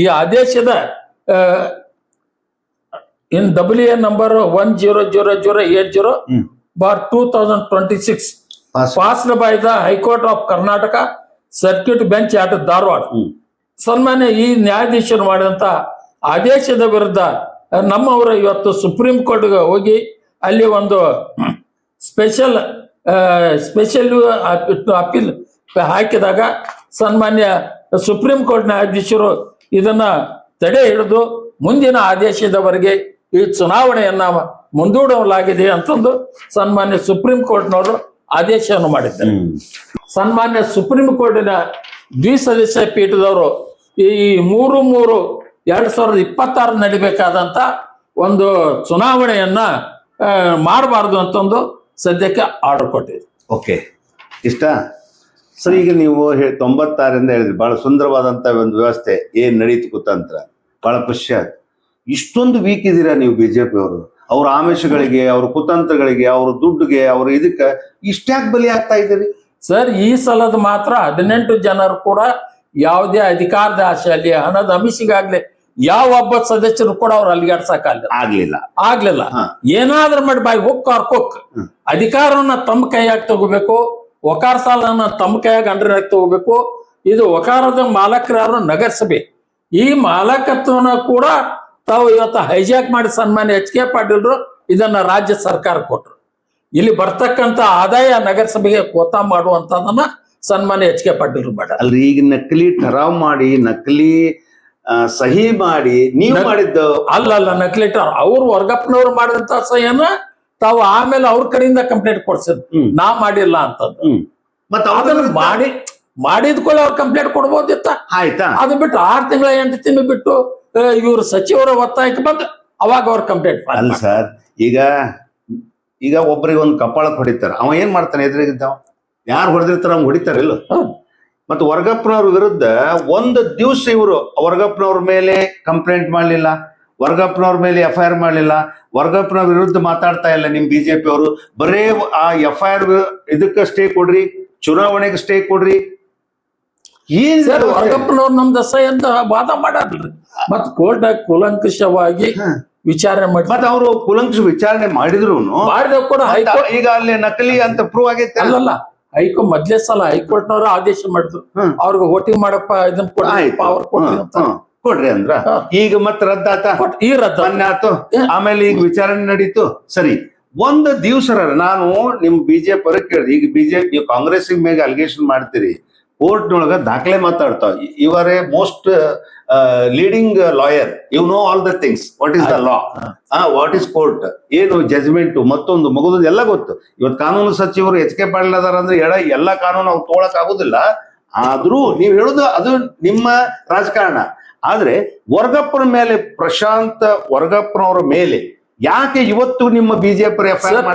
ಈ ಆದೇಶದ in WA number 100080/2026 passed by the high court of Karnataka circuit bench at Dharwad. ಸನ್ಮಾನ್ಯ ಈ ನ್ಯಾಯಾಧೀಶರು ಮಾಡಿದಂತ ಆದೇಶದ ವಿರುದ್ಧ ನಮ್ಮವರು ಇವತ್ತು ಸುಪ್ರೀಂ ಕೋರ್ಟ್ಗೆ ಹೋಗಿ ಅಲ್ಲಿ ಒಂದು ಸ್ಪೆಷಲ್ ಅಪೀಲ್ ಹಾಕಿದಾಗ ಸನ್ಮಾನ್ಯ ಸುಪ್ರೀಂ ಕೋರ್ಟ್ ನ್ಯಾಯಾಧೀಶರು ಇದನ್ನ ತಡೆ ಹಿಡಿದು ಮುಂದಿನ ಆದೇಶದವರೆಗೆ ಈ ಚುನಾವಣೆಯನ್ನ ಮುಂದೂಡಲಾಗಿದೆ ಅಂತಂದು ಸನ್ಮಾನ್ಯ ಸುಪ್ರೀಂ ಕೋರ್ಟ್ನವರು ಆದೇಶವನ್ನು ಮಾಡಿದ್ದಾರೆ. ಸನ್ಮಾನ್ಯ ಸುಪ್ರೀಂ ಕೋರ್ಟಿನ ದ್ವಿಸದಸ್ಯ ಪೀಠದವರು ಈ 3/3/2026 ನಡಿಬೇಕಾದಂತ ಒಂದು ಚುನಾವಣೆಯನ್ನ ಮಾಡಬಾರ್ದು ಅಂತಂದು ಸದ್ಯಕ್ಕೆ ಆರ್ಡರ್ ಕೊಟ್ಟಿದೆ. ಓಕೆ, ಇಷ್ಟ ಸರ್. ಈಗ ನೀವು 96ರಿಂದ ಹೇಳಿದ್ರಿ, ಬಹಳ ಸುಂದರವಾದಂತ ಒಂದು ವ್ಯವಸ್ಥೆ ಏನ್ ನಡೀತು ಕುತಂತ್ರ, ಬಹಳ ಖುಷಿ ಆಯ್ತು. ಇಷ್ಟೊಂದು ವೀಕ್ ಇದ್ದೀರಾ ನೀವು ಬಿಜೆಪಿ ಅವರು, ಅವ್ರ ಆಮಿಷಗಳಿಗೆ, ಅವ್ರ ಕುತಂತ್ರಗಳಿಗೆ, ಅವ್ರ ದುಡ್ಡುಗೆ, ಅವ್ರ ಇದಕ್ಕೆ ಇಷ್ಟ್ಯಾಕೆ ಬಲಿ ಆಗ್ತಾ ಇದ್ದೀರಿ ಸರ್? ಈ ಸಲದ ಮಾತ್ರ 18 ಜನರು ಕೂಡ ಯಾವುದೇ ಅಧಿಕಾರದ ಆಶೆಯಲ್ಲಿ, ಹಣದ ಅಮಿಷಿಗಾಗ್ಲಿ ಯಾವ ಒಬ್ಬ ಸದಸ್ಯರು ಕೂಡ ಅವ್ರು ಆಗ್ಲಿಲ್ಲ. ಏನಾದ್ರೂ ಮಾಡಿ ಬಾಯಿ ಹೊಕ್ ಅಧಿಕಾರವನ್ನ ತಮ್ಮ ಕೈಯಾಗಿ ತಗೋಬೇಕು, ವಕಾರ ಸಾಲನ್ನ ತಮ್ಮ ಕೈಯಾಗ ಅಂಡರಾಗಿ ತಗೋಬೇಕು. ಇದು ವಕಾರದ ಮಾಲಕರಾರು ನಗರಸಭೆ, ಈ ಮಾಲಕತ್ವನ ಕೂಡ ತಾವು ಇವತ್ತು ಹೈಜಾಕ್ ಮಾಡಿ ಸನ್ಮಾನ್ಯ HK ಪಾಟೀಲ್ರು ಇದನ್ನ ರಾಜ್ಯ ಸರ್ಕಾರ ಕೊಟ್ರು. ಇಲ್ಲಿ ಬರ್ತಕ್ಕಂತ ಆದಾಯ ನಗರಸಭೆಗೆ ಕೋತಾ ಮಾಡುವಂತದನ್ನ ಸನ್ಮಾನ್ಯ HK ಪಾಟೀಲ್ರು ಮಾಡ್ಯಾರ. ಅಲ್ರಿ, ಈಗ ನಕಲಿ ಠರಾವ್ ಮಾಡಿ, ನಕಲಿ ಸಹಿ ಮಾಡಿ ನೀವು ಮಾಡಿದ್ದು ಅಲ್ಲ ನಕಲಿ ಠರಾವ್ ಅವ್ರು ವರ್ಗಪ್ಪನವ್ರು ಮಾಡಿದಂತ ಸಹಿಯನ್ನ ತಾವು ಆಮೇಲೆ ಅವ್ರ ಕಡೆಯಿಂದ ಕಂಪ್ಲೇಂಟ್ ಕೊಡ್ಸಿದ್, ನಾ ಮಾಡಿಲ್ಲ ಅಂತಂದು. ಮತ್ತೆ ಅದನ್ನ ಮಾಡಿದ್ಕೊಳ್ಳಿ ಅವ್ರು ಕಂಪ್ಲೇಂಟ್ ಕೊಡ್ಬೋದಿತ್ತ. ಆಯ್ತಾ, ಅದು ಬಿಟ್ಟು 6 ತಿಂಗಳ 8 ತಿಂಗಳು ಬಿಟ್ಟು ಇವ್ರ ಸಚಿವರ ಒತ್ತಾಯಕ್ಕೆ ಬಂದು ಅವಾಗ ಅವ್ರ ಕಂಪ್ಲೇಂಟ್. ಅಲ್ಲ ಸರ್, ಈಗ ಒಬ್ಬರಿಗೆ ಒಂದು ಕಪಾಳಕ್ಕೆ ಹೊಡಿತಾರ, ಅವ ಏನ್ ಮಾಡ್ತಾನೆ, ಎದುರಿಗಿದ್ದಾವ ಯಾರು ಹೊಡೆದಿರ್ತಾರ ಅವ್ನು ಹೊಡಿತಾರಿಲ್ಲ. ಮತ್ತು ವರ್ಗಪ್ಪನವ್ರ ವಿರುದ್ಧ 1 ದಿವಸ ಇವರು ವರ್ಗಪ್ಪನವ್ರ ಮೇಲೆ ಕಂಪ್ಲೇಂಟ್ ಮಾಡಲಿಲ್ಲ, ವರ್ಗಪ್ಪನವ್ರ ಮೇಲೆ FIR ಮಾಡಲಿಲ್ಲ, ವರ್ಗಪ್ಪನವ್ರ ವಿರುದ್ಧ ಮಾತಾಡ್ತಾ ಇಲ್ಲ ನಿಮ್ ಬಿಜೆಪಿ ಅವರು. ಬರೇ ಆ FIR ಇದಕ್ಕೆ ಸ್ಟೇ ಕೊಡ್ರಿ, ಚುನಾವಣೆಗೆ ಸ್ಟೇ ಕೊಡ್ರಿ. ಏನ್ ವರ್ಗಪ್ಪನವ್ರು ನಮ್ದು ಸಹಿ ಅಂತ ವಾದ ಮಾಡಾರ್ರಿ. ಮತ್ ಕೋರ್ಟ್ ಕೂಲಂಕಷವಾಗಿ ವಿಚಾರಣೆ ಮಾಡಿ, ಮತ್ತೆ ಅವರು ಕೂಲಂಕಷ ವಿಚಾರಣೆ ಮಾಡಿದ್ರು ಕೂಡ ಈಗ ಅಲ್ಲಿ ನಕಲಿ ಅಂತ ಪ್ರೂವ್ ಆಗೈತೆ. ಅಲ್ಲಲ್ಲ, ಮೊದ್ಲೇ ಸಲ ಹೈಕೋರ್ಟ್ನವರು ಆದೇಶ ಮಾಡಿದ್ರು ಅವ್ರಿಗೆ ವೋಟಿಂಗ್ ಮಾಡಪ್ಪ ಇದನ್ನ ಕೊಡ್ರಿ ಅಂದ್ರ. ಈಗ ಮತ್ತೆ ರದ್ದಾತ, ಈ ರದ್ದ ಮೊನ್ನೆ ಆತು, ಆಮೇಲೆ ಈಗ ವಿಚಾರಣೆ ನಡೀತು. ಸರಿ, 1 ದಿವ್ಸ ನಾನು ನಿಮ್ ಬಿಜೆಪಿ ಅವ್ರಿಗೆ ಕೇಳಿದೆ, ಈಗ ಬಿಜೆಪಿ ಕಾಂಗ್ರೆಸ್ ಮೇಲೆ ಅಲಿಗೇಷನ್ ಮಾಡ್ತೀರಿ, ಕೋರ್ಟ್ನೊಳಗ ದಾಖಲೆ ಮಾತಾಡ್ತಾವ. ಇವರೇ most leading lawyer, you know all the things, what is the law, what is court, ಏನು ಜಜ್ಮೆಂಟ್, ಮತ್ತೊಂದು ಮಗುದು ಎಲ್ಲ ಗೊತ್ತು. ಇವತ್ತು ಕಾನೂನು ಸಚಿವರು HK ಪಾಟೀಲ್ ಅದಾರ ಅಂದ್ರೆ ಎಲ್ಲ ಕಾನೂನು ಅವ್ರು ತಗೊಳಕ್ ಆಗುದಿಲ್ಲ. ಆದ್ರೂ ನೀವ್ ಹೇಳುದು ಅದು ನಿಮ್ಮ ರಾಜಕಾರಣ. ಆದ್ರೆ ವರ್ಗಪ್ಪನ ಮೇಲೆ, ಪ್ರಶಾಂತ್ ವರ್ಗಪ್ಪನವ್ರ ಮೇಲೆ ಯಾಕೆ ಇವತ್ತು ನಿಮ್ಮ ಬಿಜೆಪಿ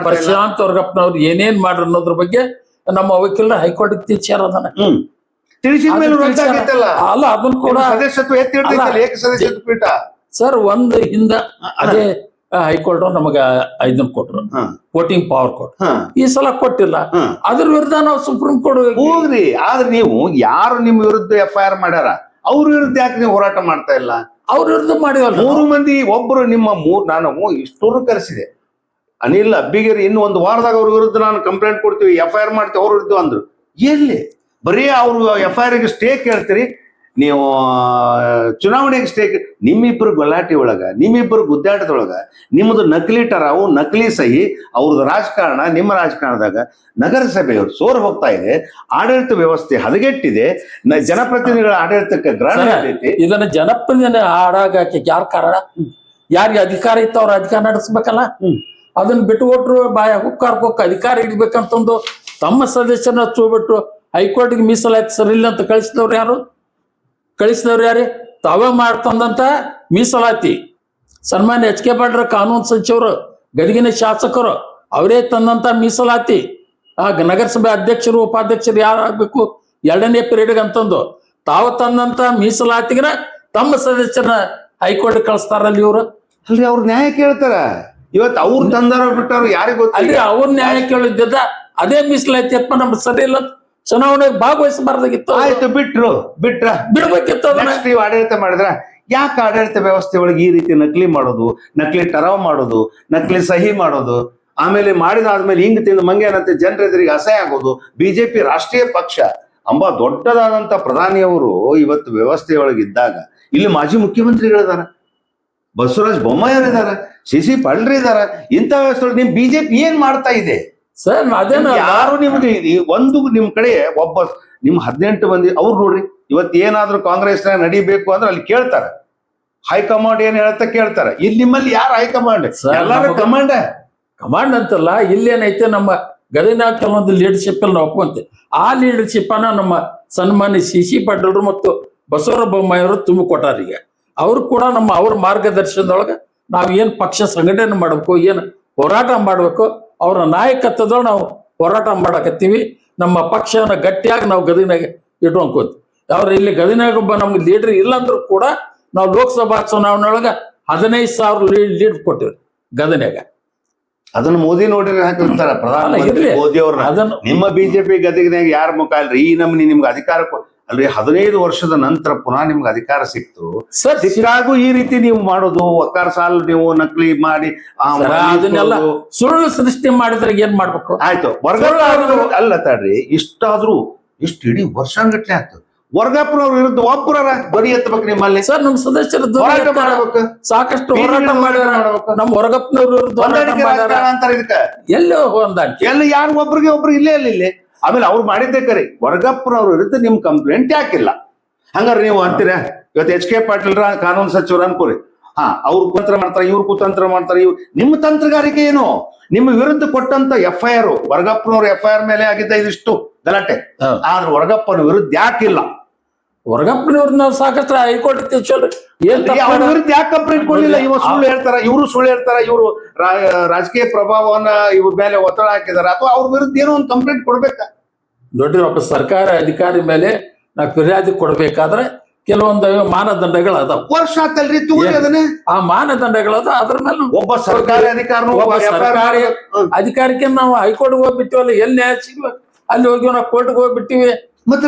ಪ್ರಶಾಂತ್ ವರ್ಗಪ್ಪನವ್ರು ಏನೇನ್ ಮಾಡ್ರ ಅನ್ನೋದ್ರ ಬಗ್ಗೆ ನಮ್ಮ ವಕೀಲರ ಹೈಕೋರ್ಟ್ ತಿಳಿಸ್ಯಾರ. ತಿಳಿಸಿದ ಮೇಲೆ ಅಲ್ಲ, ಅದನ್ನ ಕೂಡ ಸದಸ್ಯತ್ವ ಎತ್ತಿರ್ತೈತಲ್ಲ, ಏಕ ಸದಸ್ಯತ್ವ ಪೀಠ ಸರ್. ಹಿಂದ ಅದೇ ಹೈಕೋರ್ಟ್ ನಮಗ ಇದನ್ನ ಕೊಟ್ರು, ಹಾ. ವೋಟಿಂಗ್ ಪವರ್ ಕೊಟ್ರು. ಹಾ. ಈ ಸಲ ಕೊಟ್ಟಿಲ್ಲ. ಹಾ. ಅದ್ರ ವಿರುದ್ಧ ನಾವು ಸುಪ್ರೀಂ ಕೋರ್ಟ್ ಹೋಗ್ರಿ. ಆದ್ರೆ ನೀವು ಯಾರು ನಿಮ್ ವಿರುದ್ಧ FIR ಮಾಡ್ಯಾರ ಅವ್ರ ವಿರುದ್ಧ ಯಾಕೆ ನೀವು ಹೋರಾಟ ಮಾಡ್ತಾ ಇಲ್ಲ? ಅವ್ರ ವಿರುದ್ಧ ಮಾಡಿವಲ್ಲ. 3 ಮಂದಿ ಒಬ್ರು ನಾನು ಇಷ್ಟೂರು ಕರೆಸಿದೆ. ಅನಿಲ್ ಅಬ್ಬಿಗೇರಿ ಇನ್ನು 1 ವಾರದಾಗ ಅವ್ರ ವಿರುದ್ಧ ನಾನು ಕಂಪ್ಲೇಂಟ್ ಕೊಡ್ತೀವಿ, FIR ಮಾಡ್ತೀವಿ ಅವ್ರ ವಿರುದ್ಧ ಅಂದ್ರು. ಎಲ್ಲಿ ಬರೀ ಅವ್ರು FIR ಗೆ ಸ್ಟೇ ಕೇಳ್ತೀರಿ ನೀವು, ಚುನಾವಣೆಗೆ ಸ್ಟೇ. ನಿಮ್ಮಿಬ್ಬರು ಗಲಾಟೆ ಒಳಗ, ನಿಮ್ಮಿಬ್ಬರು ಗುದ್ದಾಟದೊಳಗ ನಿಮ್ಮದು ನಕಲಿ ಟರಾವು, ನಕಲಿ ಸಹಿ, ಅವ್ರದ್ದು ರಾಜಕಾರಣ, ನಿಮ್ಮ ರಾಜಕಾರಣದಾಗ ನಗರಸಭೆಯವರು ಸೋರ್ ಹೋಗ್ತಾ ಇದೆ. ಆಡಳಿತ ವ್ಯವಸ್ಥೆ ಹದಗೆಟ್ಟಿದೆ. ಜನಪ್ರತಿನಿಧಿಗಳ ಆಡಳಿತಕ್ಕೆ ಗ್ರಹಣ ಐತಿ. ಇದನ್ನ ಜನಪ್ರತಿನಿಧಿ ಹಾಳಾಗಕ್ಕೆ ಯಾರ ಕಾರಣ? ಯಾರಿಗೆ ಅಧಿಕಾರ ಇತ್ತು ಅವ್ರ ಅಧಿಕಾರ ನಡೆಸ್ಬೇಕಲ್ಲ. ಅದನ್ನ ಬಿಟ್ಟುಕೊಟ್ರು ಬಾಯ ಹುಕ್ಕಾರ್ಕೋಕ್ ಅಧಿಕಾರ ಇಡ್ಬೇಕಂತಂದು ತಮ್ಮ ಸದಸ್ಯರನ್ನ ಚೂಬಿಟ್ಟು ಹೈಕೋರ್ಟ್ಗೆ ಮೀಸಲಾತಿ ಸರಿಲ್ಲ ಅಂತ ಕಳಿಸಿದವ್ರು ಯಾರು? ತಾವೇ ಮಾಡ್ತಂದಂತ ಮೀಸಲಾತಿ ಸನ್ಮಾನ್ಯ HK ಪಾಟೀಲ್ ಕಾನೂನು ಸಚಿವರು, ಗದಗಿನ ಶಾಸಕರು ಅವರೇ ತಂದಂತ ಮೀಸಲಾತಿ. ಆ ನಗರಸಭೆ ಅಧ್ಯಕ್ಷರು ಉಪಾಧ್ಯಕ್ಷರು ಯಾರು ಆಗ್ಬೇಕು 2ನೇ ಪೀರಿಯಡ್ಗೆ ಅಂತಂದು ತಾವು ತಂದಂತ ಮೀಸಲಾತಿಗನ ತಮ್ಮ ಸದಸ್ಯರನ್ನ ಹೈಕೋರ್ಟ್ ಕಳಿಸ್ತಾರಲ್ಲ ಇವ್ರು. ಅಲ್ರಿ ಅವ್ರು ನ್ಯಾಯ ಕೇಳ್ತಾರ. ಇವತ್ತು ಅವ್ರು ತಂದಾರ ಬಿಟ್ಟಾರ ಯಾರಿಗ ಗೊತ್ತ? ಅಲ್ರಿ ಅವ್ರ ನ್ಯಾಯ ಕೇಳಿದ್ದ ಅದೇ ಮೀಸಲಾತಿ ಅಪ್ಪ ನಮ್ಗೆ ಸರಿ ಇಲ್ಲ, ಚುನಾವಣೆಗೆ ಭಾಗವಹಿಸಬಾರ್ದಾಗಿತ್ತು. ಆಯ್ತು, ಬಿಡ್ಬೇಕಿತ್ತು. ನೀವು ಆಡಳಿತ ಮಾಡಿದ್ರ ಯಾಕೆ ಆಡಳಿತ ವ್ಯವಸ್ಥೆ ಒಳಗೆ ಈ ರೀತಿ ನಕಲಿ ಮಾಡೋದು, ನಕಲಿ ಟರಾವ್ ಮಾಡೋದು, ನಕಲಿ ಸಹಿ ಮಾಡೋದು, ಆಮೇಲೆ ಮಾಡಿದಾದ್ಮೇಲೆ ಹಿಂಗ್ ತಿಂದು ಮಂಗೆ ಅನ್ನಂತೆ ಜನರ ಎದುರಿಗೆ ಅಸಹ್ಯ ಆಗೋದು? ಬಿಜೆಪಿ ರಾಷ್ಟ್ರೀಯ ಪಕ್ಷ ಅಂಬ ದೊಡ್ಡದಾದಂತ ಪ್ರಧಾನಿಯವರು ಇವತ್ತು ವ್ಯವಸ್ಥೆಯೊಳಗಿದ್ದಾಗ ಇಲ್ಲಿ ಮಾಜಿ ಮುಖ್ಯಮಂತ್ರಿಗಳಿದಾರ, ಬಸವರಾಜ ಬೊಮ್ಮಾಯಿ ಅವರಿದಾರ, CC ಪಾಟೀಲ್ ಇದಾರ. ಇಂಥ ವ್ಯವಸ್ಥೆ ನಿಮ್ ಬಿಜೆಪಿ ಏನ್ ಮಾಡ್ತಾ ಇದೆ ಸರ್? ಅದೇನ ಯಾರು ನಿಮ್ಗೆ ಒಂದು ನಿಮ್ ಕಡೆ ಒಬ್ಬ ನಿಮ್ 18 ಮಂದಿ ಅವ್ರು ನೋಡ್ರಿ, ಇವತ್ತು ಏನಾದ್ರೂ ಕಾಂಗ್ರೆಸ್ ನಡಿಬೇಕು ಅಂದ್ರೆ ಅಲ್ಲಿ ಕೇಳ್ತಾರ, ಹೈಕಮಾಂಡ್ ಏನ್ ಹೇಳ್ತಾ ಕೇಳ್ತಾರ. ಇಲ್ಲಿ ನಿಮ್ಮಲ್ಲಿ ಯಾರು ಹೈಕಮಾಂಡ್? ಎಲ್ಲಾರು ಕಮಾಂಡ್ ಅಂತಲ್ಲ. ಇಲ್ಲೇನೈತೆ ನಮ್ಮ ಗದಗಿನಾಗ ಕೆಲವೊಂದು ಲೀಡರ್ಶಿಪ್ ಅಲ್ಲಿ ನಾವು ಒಪ್ಕೊಂತೀವಿ. ಆ ಲೀಡರ್ಶಿಪ್ ಅನ್ನ ನಮ್ಮ ಸನ್ಮಾನ್ಯ CC ಪಾಟೀಲ್ರು ಮತ್ತು ಬಸವರಾಜ ಬೊಮ್ಮಾಯಿಯವರು ತುಂಬಿಕೊಟ್ಟಾರ. ಈಗ ಅವ್ರು ಕೂಡ ಅವ್ರ ಮಾರ್ಗದರ್ಶನದೊಳಗೆ ನಾವು ಏನ್ ಪಕ್ಷ ಸಂಘಟನೆ ಮಾಡ್ಬೇಕು, ಏನ್ ಹೋರಾಟ ಮಾಡ್ಬೇಕು, ಅವರ ನಾಯಕತ್ವದೊಳಗೆ ನಾವು ಹೋರಾಟ ಮಾಡಕತ್ತೀವಿ. ನಮ್ಮ ಪಕ್ಷನ ಗಟ್ಟಿಯಾಗಿ ನಾವು ಗದಗಿನಾಗ ಇಟ್ಕೊಂಡ್ಕೋತೀವಿ. ಅವ್ರ ಇಲ್ಲಿ ಗದಗಿನಾಗ ಒಬ್ಬ ನಮ್ಗೆ ಲೀಡರ್ ಇಲ್ಲ ಅಂದ್ರೂ ಕೂಡ ನಾವು ಲೋಕಸಭಾ ಚುನಾವಣೆ ಒಳಗ 15,000 ಲೀಡ್ ಕೊಟ್ಟಿವಿ ಗದಗಿನಾಗ. ಅದನ್ನ ಮೋದಿ ನೋಡಿದ್ರೆ ಹಾಕಿರ್ತಾರ ಪ್ರಧಾನಮಂತ್ರಿ ಮೋದಿ ಅವ್ರನ್ನ. ಅದನ್ನ ನಿಮ್ಮ ಬಿಜೆಪಿ ಗದಗಿನಾಗ ಯಾರ ಮುಖ ಅಲ್ರಿ ಈ ನಮ್ನಿ ನಿಮ್ಗೆ ಅಧಿಕಾರ ಅಲ್ರಿ 15 ವರ್ಷದ ನಂತರ ಪುನಃ ನಿಮ್ಗೆ ಅಧಿಕಾರ ಸಿಕ್ತು. ಸಿಕ್ಕಾಗೂ ಈ ರೀತಿ ನೀವು ಮಾಡೋದು, ಒಕ್ಕಾರ ಸಾಲ ನೀವು ನಕಲಿ ಮಾಡಿ ಅದನ್ನೆಲ್ಲ ಸುಳ್ಳು ಸೃಷ್ಟಿ ಮಾಡಿದ್ರೆ ಏನ್ ಮಾಡ್ಬೇಕು? ಆಯ್ತು, ಅಲ್ಲ ತಡ್ರಿ, ಇಷ್ಟಾದ್ರೂ ಇಷ್ಟು ಇಡೀ ವರ್ಷಗಟ್ಲೆ ಆಯ್ತು. ವರ್ಗಾಪುರವ್ರ ವಿರುದ್ಧ ಒಬ್ಬರ ಬರಿ ಎತ್ತಬೇಕು ನಿಮ್ಮಲ್ಲಿ. ಸರ್ ನಮ್ಮ ಸದಸ್ಯರು ಸಾಕಷ್ಟು ಹೋರಾಟ ಮಾಡ್ಬೇಕು. ನಮ್ಮ ಹೊರಗಪ್ಪನವ್ರ ಅಂತಾರೆ ಇದಕ್ಕ ಎಲ್ಲಿ ಹೊಂದಾಣಿಕೆ? ಎಲ್ಲಿ ಯಾರು ಒಬ್ರಿಗೆ ಒಬ್ರು ಇಲ್ಲೇ ಇಲ್ಲಿ. ಆಮೇಲೆ ಅವ್ರು ಮಾಡಿದ್ದೆ ಕರಿ, ವರ್ಗಪ್ಪನವ್ರ ವಿರುದ್ಧ ನಿಮ್ ಕಂಪ್ಲೇಂಟ್ ಯಾಕಿಲ್ಲ? ಹಂಗಾರೆ ನೀವು ಅಂತೀರ ಇವತ್ತು HK ಪಾಟೀಲ್ರ ಕಾನೂನು ಸಚಿವರು ಅನ್ಕೋರಿ, ಅವ್ರು ಕುತಂತ್ರ ಮಾಡ್ತಾರೆ, ಇವ್ರು ಕುತಂತ್ರ ಮಾಡ್ತಾರೆ. ನಿಮ್ಮ ತಂತ್ರಗಾರಿಕೆ ಏನು? ನಿಮ್ಮ ವಿರುದ್ಧ ಕೊಟ್ಟಂತ FIR, ವರ್ಗಪ್ಪನವ್ರ FIR ಮೇಲೆ ಆಗಿದ್ದ ಇದಿಷ್ಟು ಗಲಾಟೆ, ಆದ್ರೆ ವರ್ಗಪ್ಪನ ವಿರುದ್ಧ ಯಾಕಿಲ್ಲ? ವರ್ಗಪ್ಪನವ್ರು ನಾವು ಸಾಕಷ್ಟು ಹೈಕೋರ್ಟ್ ಅವ್ರ ವಿರುದ್ಧ ಯಾಕೆ ಕಂಪ್ಲೇಂಟ್ ಕೊಡ್ಲಿಲ್ಲ? ಇವರು ಸುಳ್ಳು ಹೇಳ್ತಾರ, ಇವರು ರಾಜಕೀಯ ಪ್ರಭಾವವನ್ನ ಇವ್ರ ಮೇಲೆ ಒತ್ತಡ ಹಾಕಿದಾರ, ಅಥವಾ ಅವ್ರ ವಿರುದ್ಧ ಏನೋ ಒಂದು ಕಂಪ್ಲೇಂಟ್ ಕೊಡ್ಬೇಕಾ? ನೋಡ್ರಿ, ಒಬ್ಬ ಸರ್ಕಾರ ಅಧಿಕಾರಿ ಮೇಲೆ ನಾವು ಫಿರ್ಯಾದಿ ಕೊಡ್ಬೇಕಾದ್ರೆ ಕೆಲವೊಂದು ಮಾನದಂಡಗಳು ಅದಾವ. ವರ್ಷ ಆತಲ್ರಿ ಅದನ್ನೇ, ಆ ಮಾನದಂಡಗಳದ ಅದ್ರ ಮೇಲೆ ಒಬ್ಬ ಸರ್ಕಾರಿ ಅಧಿಕಾರಕ್ಕೆ ನಾವು ಹೈಕೋರ್ಟ್ ಹೋಗ್ಬಿಟ್ಟಿವಲ್ಲ, ಎಲ್ಲಿ ನ್ಯಾಯ ಸಿಗ್ಬೇಕು ಅಲ್ಲಿ ಹೋಗಿವ್. ನಾವು ಕೋರ್ಟ್ಗೆ ಹೋಗ್ಬಿಟ್ಟಿವಿ,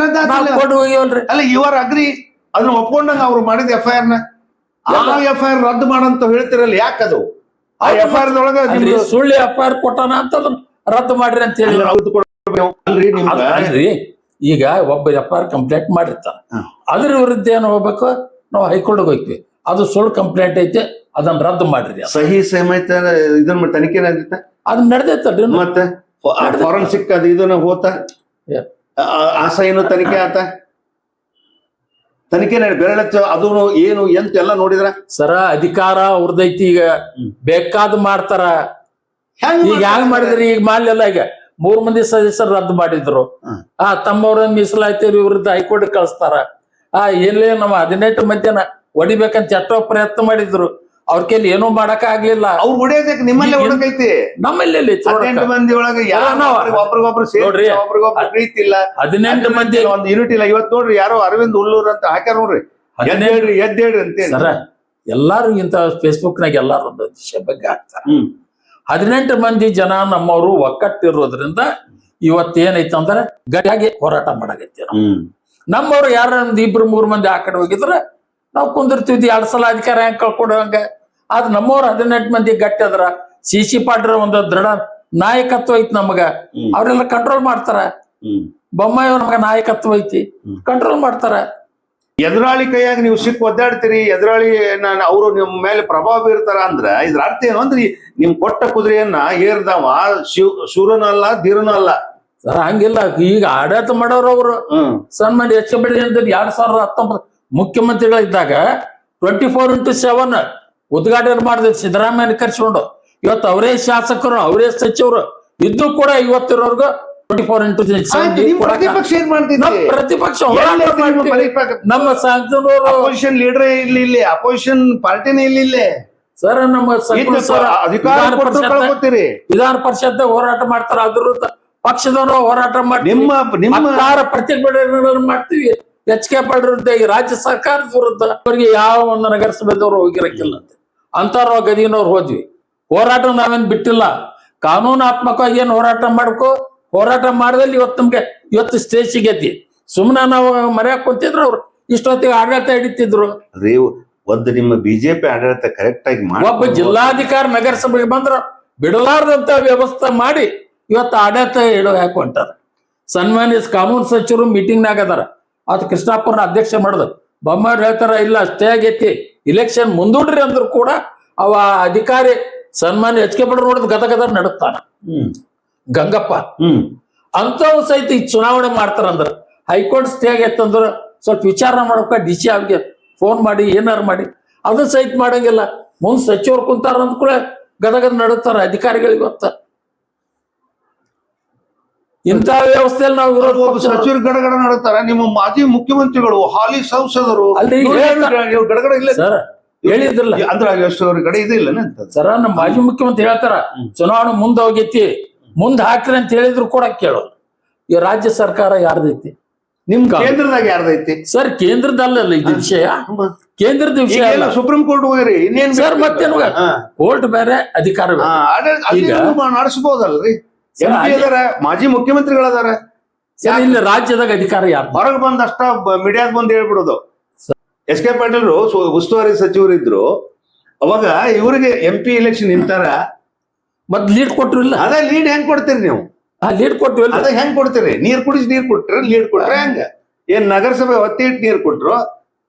ಕೋರ್ಟ್ ಹೋಗಿವಲ್ರಿ. ಅಲ್ಲ, ಇವರ್ ಅಗ್ರಿ ಅದನ್ನ ಒಪ್ಕೊಂಡಂಗ ಅವ್ರು ಮಾಡಿದ FIR ನ FIR ರದ್ದು ಮಾಡಂತ ಹೇಳ್ತಿರಲ್ಲ, ಯಾಕದು? ಆ FIR ದೊಳಗ ಸುಳ್ಳು FIR ಕೊಟ್ಟಾನ ಅಂತ ಅದನ್ನ ರದ್ದು ಮಾಡ್ರಿ ಅಂತ ಹೇಳಿ ಅಲ್ರಿ. ಈಗ ಒಬ್ಬ FIR ಕಂಪ್ಲೇಂಟ್ ಮಾಡಿರ್ತಾರ, ಅದ್ರ ವಿರುದ್ಧ ಏನು ಹೋಗ್ಬೇಕು? ನಾವು ಹೈಕೋರ್ಟ್ಗೆ ಹೋಗ್ತೀವಿ, ಅದು ಸುಳ್ಳು ಕಂಪ್ಲೇಂಟ್ ಐತೆ, ಅದನ್ನ ರದ್ದು ಮಾಡ್ರಿ. ಸಹಿ ಸಮೇತ ಇದನ್ನ ತನಿಖೆ ನಡೆಯುತ್ತೆ, ಅದನ್ನ ನಡೆದೈತಲ್ರಿ. ಮತ್ತೆ ಫಾರೆನ್ಸಿಕ್ ಅದು ಇದನ್ನ ಹೋತ ಆ ಸಹಿನು ತನಿಖೆ ಆತ, ತನಿಖೆ ಬೆರಳಚ್ಚ ಅದು ಏನು ಎಂತ ಎಲ್ಲ ನೋಡಿದ್ರ ಸರ ಅಧಿಕಾರ ಅವ್ರದೈತಿ. ಈಗ ಬೇಕಾದ್ ಮಾಡ್ತಾರ. ಈಗ ಹ್ಯಾಂಗ್ ಮಾಡಿದ್ರಿ? ಈಗ ಮಾಡ್ಲಿಲ್ಲ. ಈಗ 3 ಮಂದಿ ಸದಸ್ಯರು ರದ್ದು ಮಾಡಿದ್ರು. ತಮ್ಮವ್ರ ಮೀಸಲಾತಿ ವಿರುದ್ಧ ಹೈಕೋರ್ಟ್ ಕಳಿಸ್ತಾರ. ಎಲ್ಲೇ ನಮ್ಮ 18 ಮಂದಿನ ಹೊಡಿಬೇಕಂತ ಎಷ್ಟೋ ಪ್ರಯತ್ನ ಮಾಡಿದ್ರು, ಅವ್ರ ಕೈಲಿ ಏನೂ ಮಾಡಕ್ ಆಗ್ಲಿಲ್ಲ. ಅವ್ರು ಹೊಡೆಯೋದಕ್ಕೆ ನಿಮ್ಮಲ್ಲೇ ಹೊಡಕೈತಿ, ನಮ್ಮಲ್ಲಿ 18 ಮಂದಿ ಒಳಗೆ ಒಬ್ರಿಗೊಬ್ರು ನೋಡ್ರಿ, ಪ್ರೀತಿ ಇಲ್ಲ. 18 ಮಂದಿ ಒಂದು ಯೂನಿಟ್ ಇಲ್ಲ. ಇವತ್ತು ನೋಡ್ರಿ, ಯಾರೋ ಅರವಿಂದ್ ಉಲ್ಲೂರ್ ಅಂತ ಹಾಕ್ಯಾರ ನೋಡ್ರಿ, ಎದ್ದೇಳ್ರಿ ಅಂತೇಳಿ. ಸರ ಎಲ್ಲಾರು ಇಂಥ ಫೇಸ್ಬುಕ್ನಾಗ ಎಲ್ಲಾರು ಒಂದು ವಿಷಯ ಬಗ್ಗೆ ಹಾಕ್ತಾರೆ. 18 ಮಂದಿ ಜನ ನಮ್ಮವರು ಒಕ್ಕಟ್ಟಿರೋದ್ರಿಂದ ಇವತ್ತೇನೈತೆ ಅಂದ್ರೆ ಗಟ್ಟಿಯಾಗಿ ಹೋರಾಟ ಮಾಡಾಕೈತಿ. ನಮ್ಮವ್ರು ಯಾರ ಒಂದು 2-3 ಮಂದಿ ಆ ಕಡೆ ಹೋಗಿದ್ರೆ ನಾವು ಕುಂದಿರ್ತಿದ್ವಿ, 2 ಸಲ ಅಧಿಕಾರ ಹೆಂಗ್ ಕಳ್ಕೊಡುವಂಗ. ಆದ್ರೆ ನಮ್ಮವ್ರು 18 ಮಂದಿ ಗಟ್ಟಿ ಅದ್ರ. CC ಪಾಟೀಲ್ ಒಂದು ದೃಢ ನಾಯಕತ್ವ ಐತಿ ನಮಗ, ಅವ್ರೆಲ್ಲ ಕಂಟ್ರೋಲ್ ಮಾಡ್ತಾರ. ಬೊಮ್ಮಾಯಿ ನಮಗ ನಾಯಕತ್ವ ಐತಿ, ಕಂಟ್ರೋಲ್ ಮಾಡ್ತಾರ. ಎದುರಾಳಿ ಕೈಯಾಗ ನೀವು ಸಿಕ್ ಒದ್ದಾಡ್ತೀರಿ, ಎದುರಾಳಿ ಅವರು ನಿಮ್ಮ ಮೇಲೆ ಪ್ರಭಾವ ಬೀರ್ತಾರ ಅಂದ್ರ ಇದ್ರ ಅರ್ಥ ಏನು ಅಂದ್ರೆ ನಿಮ್ ಕೊಟ್ಟ ಕುದುರೆಯನ್ನ ಏರ್ದವ ಶೂರನೂ ಅಲ್ಲ ಧೀರನೂ ಅಲ್ಲ ಸರ್. ಹಂಗಿಲ್ಲ. ಈಗ ಆಡಳಿತ ಮಾಡೋರು ಅವರು ಸನ್ಮಾನ್ಯ ಎಚ್ ಬಿಡಿ ಅಂತ 2019 ಮುಖ್ಯಮಂತ್ರಿಗಳಿದ್ದಾಗ 24x7 ಉದ್ಘಾಟನೆ ಮಾಡಿದ್ರು ಸಿದ್ದರಾಮಯ್ಯ ಕರ್ಸ್ಕೊಂಡು. ಇವತ್ತು ಅವರೇ ಶಾಸಕರು, ಅವರೇ ಸಚಿವರು ಇದ್ದು ಕೂಡ ಇವತ್ತಿರೋರ್ಗು ಪ್ರತಿಪಕ್ಷ ಏನ್ ಮಾಡ್ತಿದ್ದೆ? ಪ್ರತಿಪಕ್ಷ ನಮ್ಮ ಅಪೋಸಿಷನ್ ಲೀಡರ್ ಇಲ್ಲಿ ಅಪೋಸಿಷನ್ ಪಾರ್ಟಿನೇ ಇಲ್ಲಿ ಸರ್. ನಮ್ಮ ವಿಧಾನ ಪರಿಷತ್ ಹೋರಾಟ ಮಾಡ್ತಾರ, ಅದ್ರ ಪಕ್ಷದವರು ಹೋರಾಟ ಮಾಡಿ ನಿಮ್ಮ ಪ್ರತಿಭಟನೆ ಮಾಡ್ತೀವಿ. HK ಪಾಟೀಲ್ ವಿರುದ್ಧ, ಈ ರಾಜ್ಯ ಸರ್ಕಾರದ ವಿರುದ್ಧ ಅವ್ರಿಗೆ ಯಾವ ಒಂದು ನಗರಸಭೆದವ್ರು ಹೋಗಿರಕ್ಕಿಲ್ಲ ಅಂತ ಅಂತಾರ ಗದಿನವ್ರು ಹೋದ್ವಿ. ಹೋರಾಟ ನಾವೇನ್ ಬಿಟ್ಟಿಲ್ಲ, ಕಾನೂನಾತ್ಮಕವಾಗಿ ಏನ್ ಹೋರಾಟ ಮಾಡ್ಕೋ. ಹೋರಾಟ ಮಾಡಿದಲ್ಲಿ ಇವತ್ತು ಸ್ಟೇಜ್ ಸಿಗೈತಿ. ಸುಮ್ಮನೆ ನಾವು ಮರ್ಯಾಕ್ ಕುಂತಿದ್ರು, ಅವ್ರು ಇಷ್ಟೊತ್ತಿಗೆ ಆಡಳಿತ ಹಿಡಿತಿದ್ರು. ಒಂದು ನಿಮ್ಮ ಬಿಜೆಪಿ ಆಡಳಿತ ಕರೆಕ್ಟ್ ಆಗಿ ಒಬ್ಬ ಜಿಲ್ಲಾಧಿಕಾರಿ ನಗರಸಭೆಗೆ ಬಂದ್ರ ಬಿಡಲಾರ್ದಂತ ವ್ಯವಸ್ಥೆ ಮಾಡಿ ಇವತ್ತು ಆಡಳಿತ ಹೇಳೋ ಹಾಕೊಂಟಾರ. ಸನ್ಮಾನ್ಯ ಕಾನೂನು ಸಚಿವರು ಮೀಟಿಂಗ್ನಾಗ ಅದಾರ. ಅದು ಕೃಷ್ಣಪ್ಪನ ಅಧ್ಯಕ್ಷ ಮಾಡಿದ್ರು. ಬೊಮ್ಮಾಯಿ ಹೇಳ್ತಾರ ಇಲ್ಲ ಸ್ಟೇ ಆಗೈತಿ, ಇಲೆಕ್ಷನ್ ಮುಂದೂಡ್ರಿ ಅಂದ್ರು ಕೂಡ ಅವ ಅಧಿಕಾರಿ ಸನ್ಮಾನ್ಯ HK ಪಾಟೀಲ್ ನೋಡಿದ್ ಗದಗದ ನಡುತ್ತಾನ. ಗಂಗಪ್ಪ ಅಂತವ್ ಸಹಿತ ಈ ಚುನಾವಣೆ ಮಾಡ್ತಾರಂದ್ರ ಹೈಕೋರ್ಟ್ ಸ್ಟೇ ಆಗೈತಂದ್ರ ಸ್ವಲ್ಪ ವಿಚಾರ ಮಾಡ್ಬೇಕ. DC ಅವ್ರಿಗೆ ಫೋನ್ ಮಾಡಿ ಏನಾರು ಮಾಡಿ ಅದು ಸಹಿತ ಮಾಡಂಗಿಲ್ಲ. ಮುಂದ್ ಸಚಿವರು ಕುಂತಾರ ಅಂದ ಕೂಡ ಗದಗದ ನಡುತ್ತಾರ ಅಧಿಕಾರಿಗಳಿಗೆ. ಗೊತ್ತ ಇಂಥ ವ್ಯವಸ್ಥೆಯಲ್ಲಿ ನಾವು ಸಚಿವರು ಗಡಗಡ ನಡುತ್ತಾರ. ನಿಮ್ಮ ಮಾಜಿ ಮುಖ್ಯಮಂತ್ರಿಗಳು, ಹಾಲಿ ಸಂಸದರು ಅಲ್ಲಿ ಗಡಗಡ ಇಲ್ಲ ಸರ್, ಹೇಳಿದ್ರಲ್ಲ ಅಂದ್ರೆ ಗಡೆ ಇದಿಲ್ಲ ಸರ. ನಮ್ಮ ಮಾಜಿ ಮುಖ್ಯಮಂತ್ರಿ ಹೇಳ್ತಾರ ಚುನಾವಣೆ ಮುಂದೆ ಹೋಗೈತಿ, ಮುಂದ್ ಹಾಕ್ರಿ ಅಂತ ಹೇಳಿದ್ರು ಕೂಡ ಕೇಳೋರು. ಈ ರಾಜ್ಯ ಸರ್ಕಾರ ಯಾರ್ದೈತಿ? ನಿಮ್ ಕೇಂದ್ರದಾಗ ಯಾರ್ದೈತಿ ಸರ್? ಕೇಂದ್ರದಲ್ಲ ಇದು ವಿಷಯ, ಕೇಂದ್ರದ ವಿಷಯ ಅಲ್ಲ. ಸುಪ್ರೀಂ ಕೋರ್ಟ್ ಹೋಗಿರಿ ಇನ್ನೇನ್ ಸರ್? ಮತ್ತೇನು ಕೋರ್ಟ್ ಬೇರೆ, ಅಧಿಕಾರ ನಡೆಸಬಹುದಲ್ರಿ? ಮಾಜಿ ಮುಖ್ಯಮಂತ್ರಿಗಳದಾರ. ಇಲ್ಲಿ ರಾಜ್ಯದಾಗ ಅಧಿಕಾರ ಯಾರು? ಹೊರಗೆ ಬಂದ ಅಷ್ಟ ಮೀಡಿಯಾದ ಬಂದು ಹೇಳ್ಬಿಡೋದು. HK ಪಾಟೀಲ್ ಉಸ್ತುವಾರಿ ಸಚಿವರು ಇದ್ರು ಅವಾಗ, ಇವ್ರಿಗೆ MP ಎಲೆಕ್ಷನ್ ನಿಂತಾರ. ಮತ್ ಲೀಡ್ ಕೊಟ್ರು ಇಲ್ಲ? ಅದೇ ಲೀಡ್ ಹೆಂಗ್ ಕೊಡ್ತೀರಿ ನೀವು? ಲೀಡ್ ಕೊಟ್ಟಿವಿ. ಅದ ಹೆಂಗ್ ಕೊಡ್ತೀರಿ? ನೀರ್ ಕುಡಿಸಿ ನೀರ್ ಕೊಟ್ರ, ಲೀಡ್ ಕೊಟ್ರ ಹೆಂಗ? ಏನ್ ನಗರಸಭೆ ಒತ್ತಿ ಇಟ್ಟು ನೀರ್ ಕೊಟ್ರು?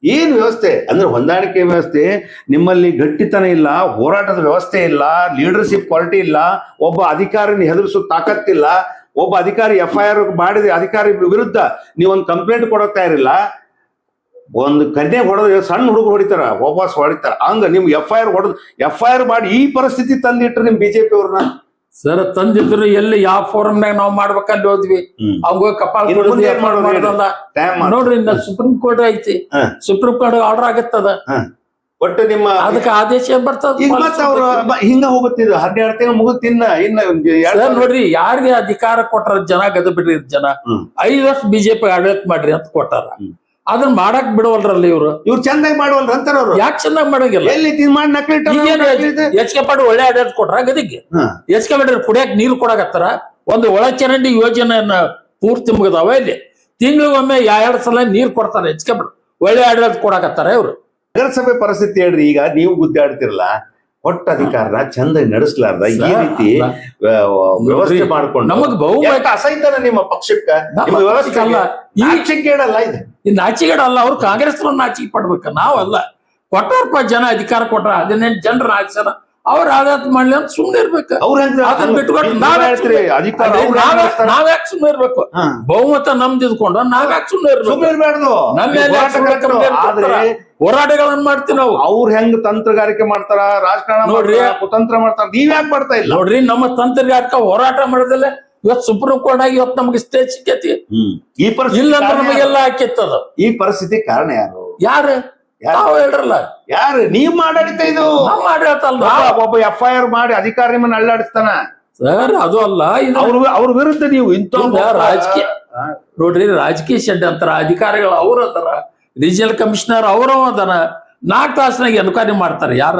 ಏನ್ ವ್ಯವಸ್ಥೆ ಅಂದ್ರೆ ಹೊಂದಾಣಿಕೆ ವ್ಯವಸ್ಥೆ ನಿಮ್ಮಲ್ಲಿ ಗಟ್ಟಿತನ ಇಲ್ಲ, ಹೋರಾಟದ ವ್ಯವಸ್ಥೆ ಇಲ್ಲ, ಲೀಡರ್ಶಿಪ್ ಕ್ವಾಲಿಟಿ ಇಲ್ಲ, ಒಬ್ಬ ಅಧಿಕಾರಿನ ಹೆದರ್ಸೋ ತಾಕತ್ತಿಲ್ಲ. ಒಬ್ಬ ಅಧಿಕಾರಿ FIR ಮಾಡಿದ ಅಧಿಕಾರಿ ವಿರುದ್ಧ ನೀವೊಂದು ಕಂಪ್ಲೇಂಟ್ ಕೊಡೋಕ್ ತಯಾರಿಲ್ಲ. ಒಂದು ಕನ್ಯೆ ಹೊಡೆದ ಸಣ್ಣ ಹುಡುಗರು ಹೊಡಿತಾರ, ವಾಪಸ್ ಹೊಡಿತಾರ. ಹಂಗ ನಿಮ್ FIR ಮಾಡಿ ಈ ಪರಿಸ್ಥಿತಿ ತಂದಿಟ್ರು ನಿಮ್ BJP ಅವ್ರನ್ನ. ಸರ್ ತಂದಿದ್ರು ಎಲ್ಲಿ ಯಾವ ಫೋರಮ್ನಾಗ ನಾವ್ ಮಾಡ್ಬೇಕಲ್ಲಿ ಹೋದ್ವಿ. ಅವಾಗ ಕಪಾಲ್ ನೋಡ್ರಿ, ಸುಪ್ರೀಂ ಕೋರ್ಟ್ ಐತಿ, ಸುಪ್ರೀಂ ಕೋರ್ಟ್ ಆರ್ಡರ್ ಆಗತ್ತದ. ಒಟ್ಟು ನಿಮ್ಮ ಅದಕ್ಕೆ ಆದೇಶ ಬರ್ತದ. ಹಿಂಗ ಹೋಗುತ್ತಿದ್ದ 12 ತಿಂಗಳು ಮುಗುತ್ತಿನ್ನ ಇನ್ನ ನೋಡ್ರಿ, ಯಾರಿಗೆ ಅಧಿಕಾರ ಕೊಟ್ಟಾರ ಜನ, ಗದ ಬಿಡ್ರಿ ಜನ 5 ವರ್ಷ BJP ಆಡಳಿತ ಮಾಡ್ರಿ ಅಂತ ಕೊಟ್ಟಾರ. ಅದನ್ನ ಮಾಡಕ್ ಬಿಡವಲ್ರಲ್ಲ ಇವ್ರು ಚಂದಾಗಿ ಮಾಡುವಲ್ರ ಅಂತಾರ. ಅವ್ರು ಯಾಕೆ ಚಂದಾಗಿ ಮಾಡಂಗಿಲ್ಲ? HK ಪಾಟೀಲ್ ಒಳ್ಳೆ ಆಡಳಿತ ಕೊಟ್ರ ಗದಿಗೆ. HK ಪಾಟೀಲ್ ಕುಡಿಯಕ್ ನೀರು ಕೊಡಕತ್ತಾರ. ಒಂದು ಒಳ ಚರಂಡಿ ಯೋಜನೆಯನ್ನ ಪೂರ್ತಿ ಮುಗಿದಾವ. ಇಲ್ಲಿ ತಿಂಗಳಿಗೊಮ್ಮೆ 2 ಸಲ ನೀರ್ ಕೊಡ್ತಾರೆ. HK ಪಾಟೀಲ್ ಒಳ್ಳೆ ಆಡಳಿತ ಕೊಡಕತ್ತಾರ ಇವ್ರು. ನಗರಸಭೆ ಪರಿಸ್ಥಿತಿ ಹೇಳ್ರಿ. ಈಗ ನೀವು ಗುದ್ದಾಡ್ತಿರಲ್ಲ, ಕೊಟ್ಟ ಅಧಿಕಾರನ ಚಂದಾಗಿ ನಡೆಸಲಾರ್ದ ಈ ರೀತಿ ವ್ಯವಸ್ಥೆ ಮಾಡ್ಕೊಂಡು ನಮಗ್ ಬಹುಮತ ಅಸೈತನ ನಿಮ್ಮ ಪಕ್ಷಕ್ಕ, ನಿಮ್ಮ ವ್ಯವಸ್ಥೆ ಅಲ್ಲ. ನಾಚಿಕೆಗೇಡಲ್ಲ ಇದು. ನಾಚಿಕೆಗೇಡಲ್ಲ. ಅವ್ರು ಕಾಂಗ್ರೆಸ್ ನಾಚಿಕೆ ಪಡ್ಬೇಕ, ನಾವಲ್ಲ. ಕೊಟ್ಟಾರಪ್ಪ ಜನ ಅಧಿಕಾರ ಕೊಟ್ರ, 18 ಜನರ ಆಚರ ಅವ್ರ ಆಡಳಿತ ಮಾಡ್ಲಿ ಅಂತ ಸುಮ್ನೆ ಇರ್ಬೇಕು. ಅದನ್ನ ಬಿಟ್ಕೊಟ್ಟು ನಾವ್ಯಾಕೆ ಸುಮ್ನೆ ಇರ್ಬೇಕು? ಬಹುಮತ ನಮ್ದಿದ್ಕೊಂಡು ನಾವ್ಯಾಕೆ ಸುಮ್ನೆ ಇರ್ಬೇಕು? ಹೋರಾಟಗಳನ್ನ ಮಾಡ್ತೀವಿ ನಾವು. ಅವ್ರು ಹೆಂಗ್ ತಂತ್ರಗಾರಿಕೆ ಮಾಡ್ತಾರ, ರಾಜಕಾರಣ ನೋಡ್ರಿ, ಕುತಂತ್ರ ಮಾಡ್ತಾರ, ನೀವ್ ಯಾಕೆ ಮಾಡ್ತಾ ಇಲ್ಲ ನೋಡ್ರಿ? ನಮ್ಮ ತಂತ್ರಗಾರಿಕೆ ಹೋರಾಟ ಮಾಡೋದಿಲ್ಲ. ಇವತ್ತು ಸುಪ್ರೀಂ ಕೋರ್ಟ್ ಆಗಿ ಇವತ್ತು ನಮ್ಗೆ ಸ್ಟೇಜ್ ಸಿಕ್ಕೈತಿ. ಈ ಪರಿಸ್ಥಿತಿ ಇಲ್ಲ ನಮಗೆಲ್ಲ ಹಾಕಿತ್ತದ. ಈ ಪರಿಸ್ಥಿತಿ ಕಾರಣ ಯಾರು? ತಾವ್ ಹೇಳ್ರಲ್ಲ, ಯಾರು? ನೀವ್ ಆಡಳಿತ ಇದು ಆಡಳಿತ ಅಲ್ಲ. ಒಬ್ಬ FIR ಮಾಡಿ ಅಧಿಕಾರಿ ನಿಮ್ಮನ್ನ ಅಳ್ಳಾಡಿಸ್ತಾನ ಸರ್. ಅದು ಅಲ್ಲ, ಅವ್ರ ವಿರುದ್ಧ ನೀವು ಇಂಥ ರಾಜಕೀಯ ನೋಡ್ರಿ, ರಾಜಕೀಯ ಷಡ್ಯಂತರ ಅಧಿಕಾರಿಗಳು ಅವ್ರ ಅದಾರ, ರೀಜನಲ್ ಕಮಿಷನರ್ ಅವ್ರವ ಅದಾನ, 4 ತಾಸಿನಾಗ ಎನ್ಕ್ವೈರಿ ಮಾಡ್ತಾರೆ ಯಾರ.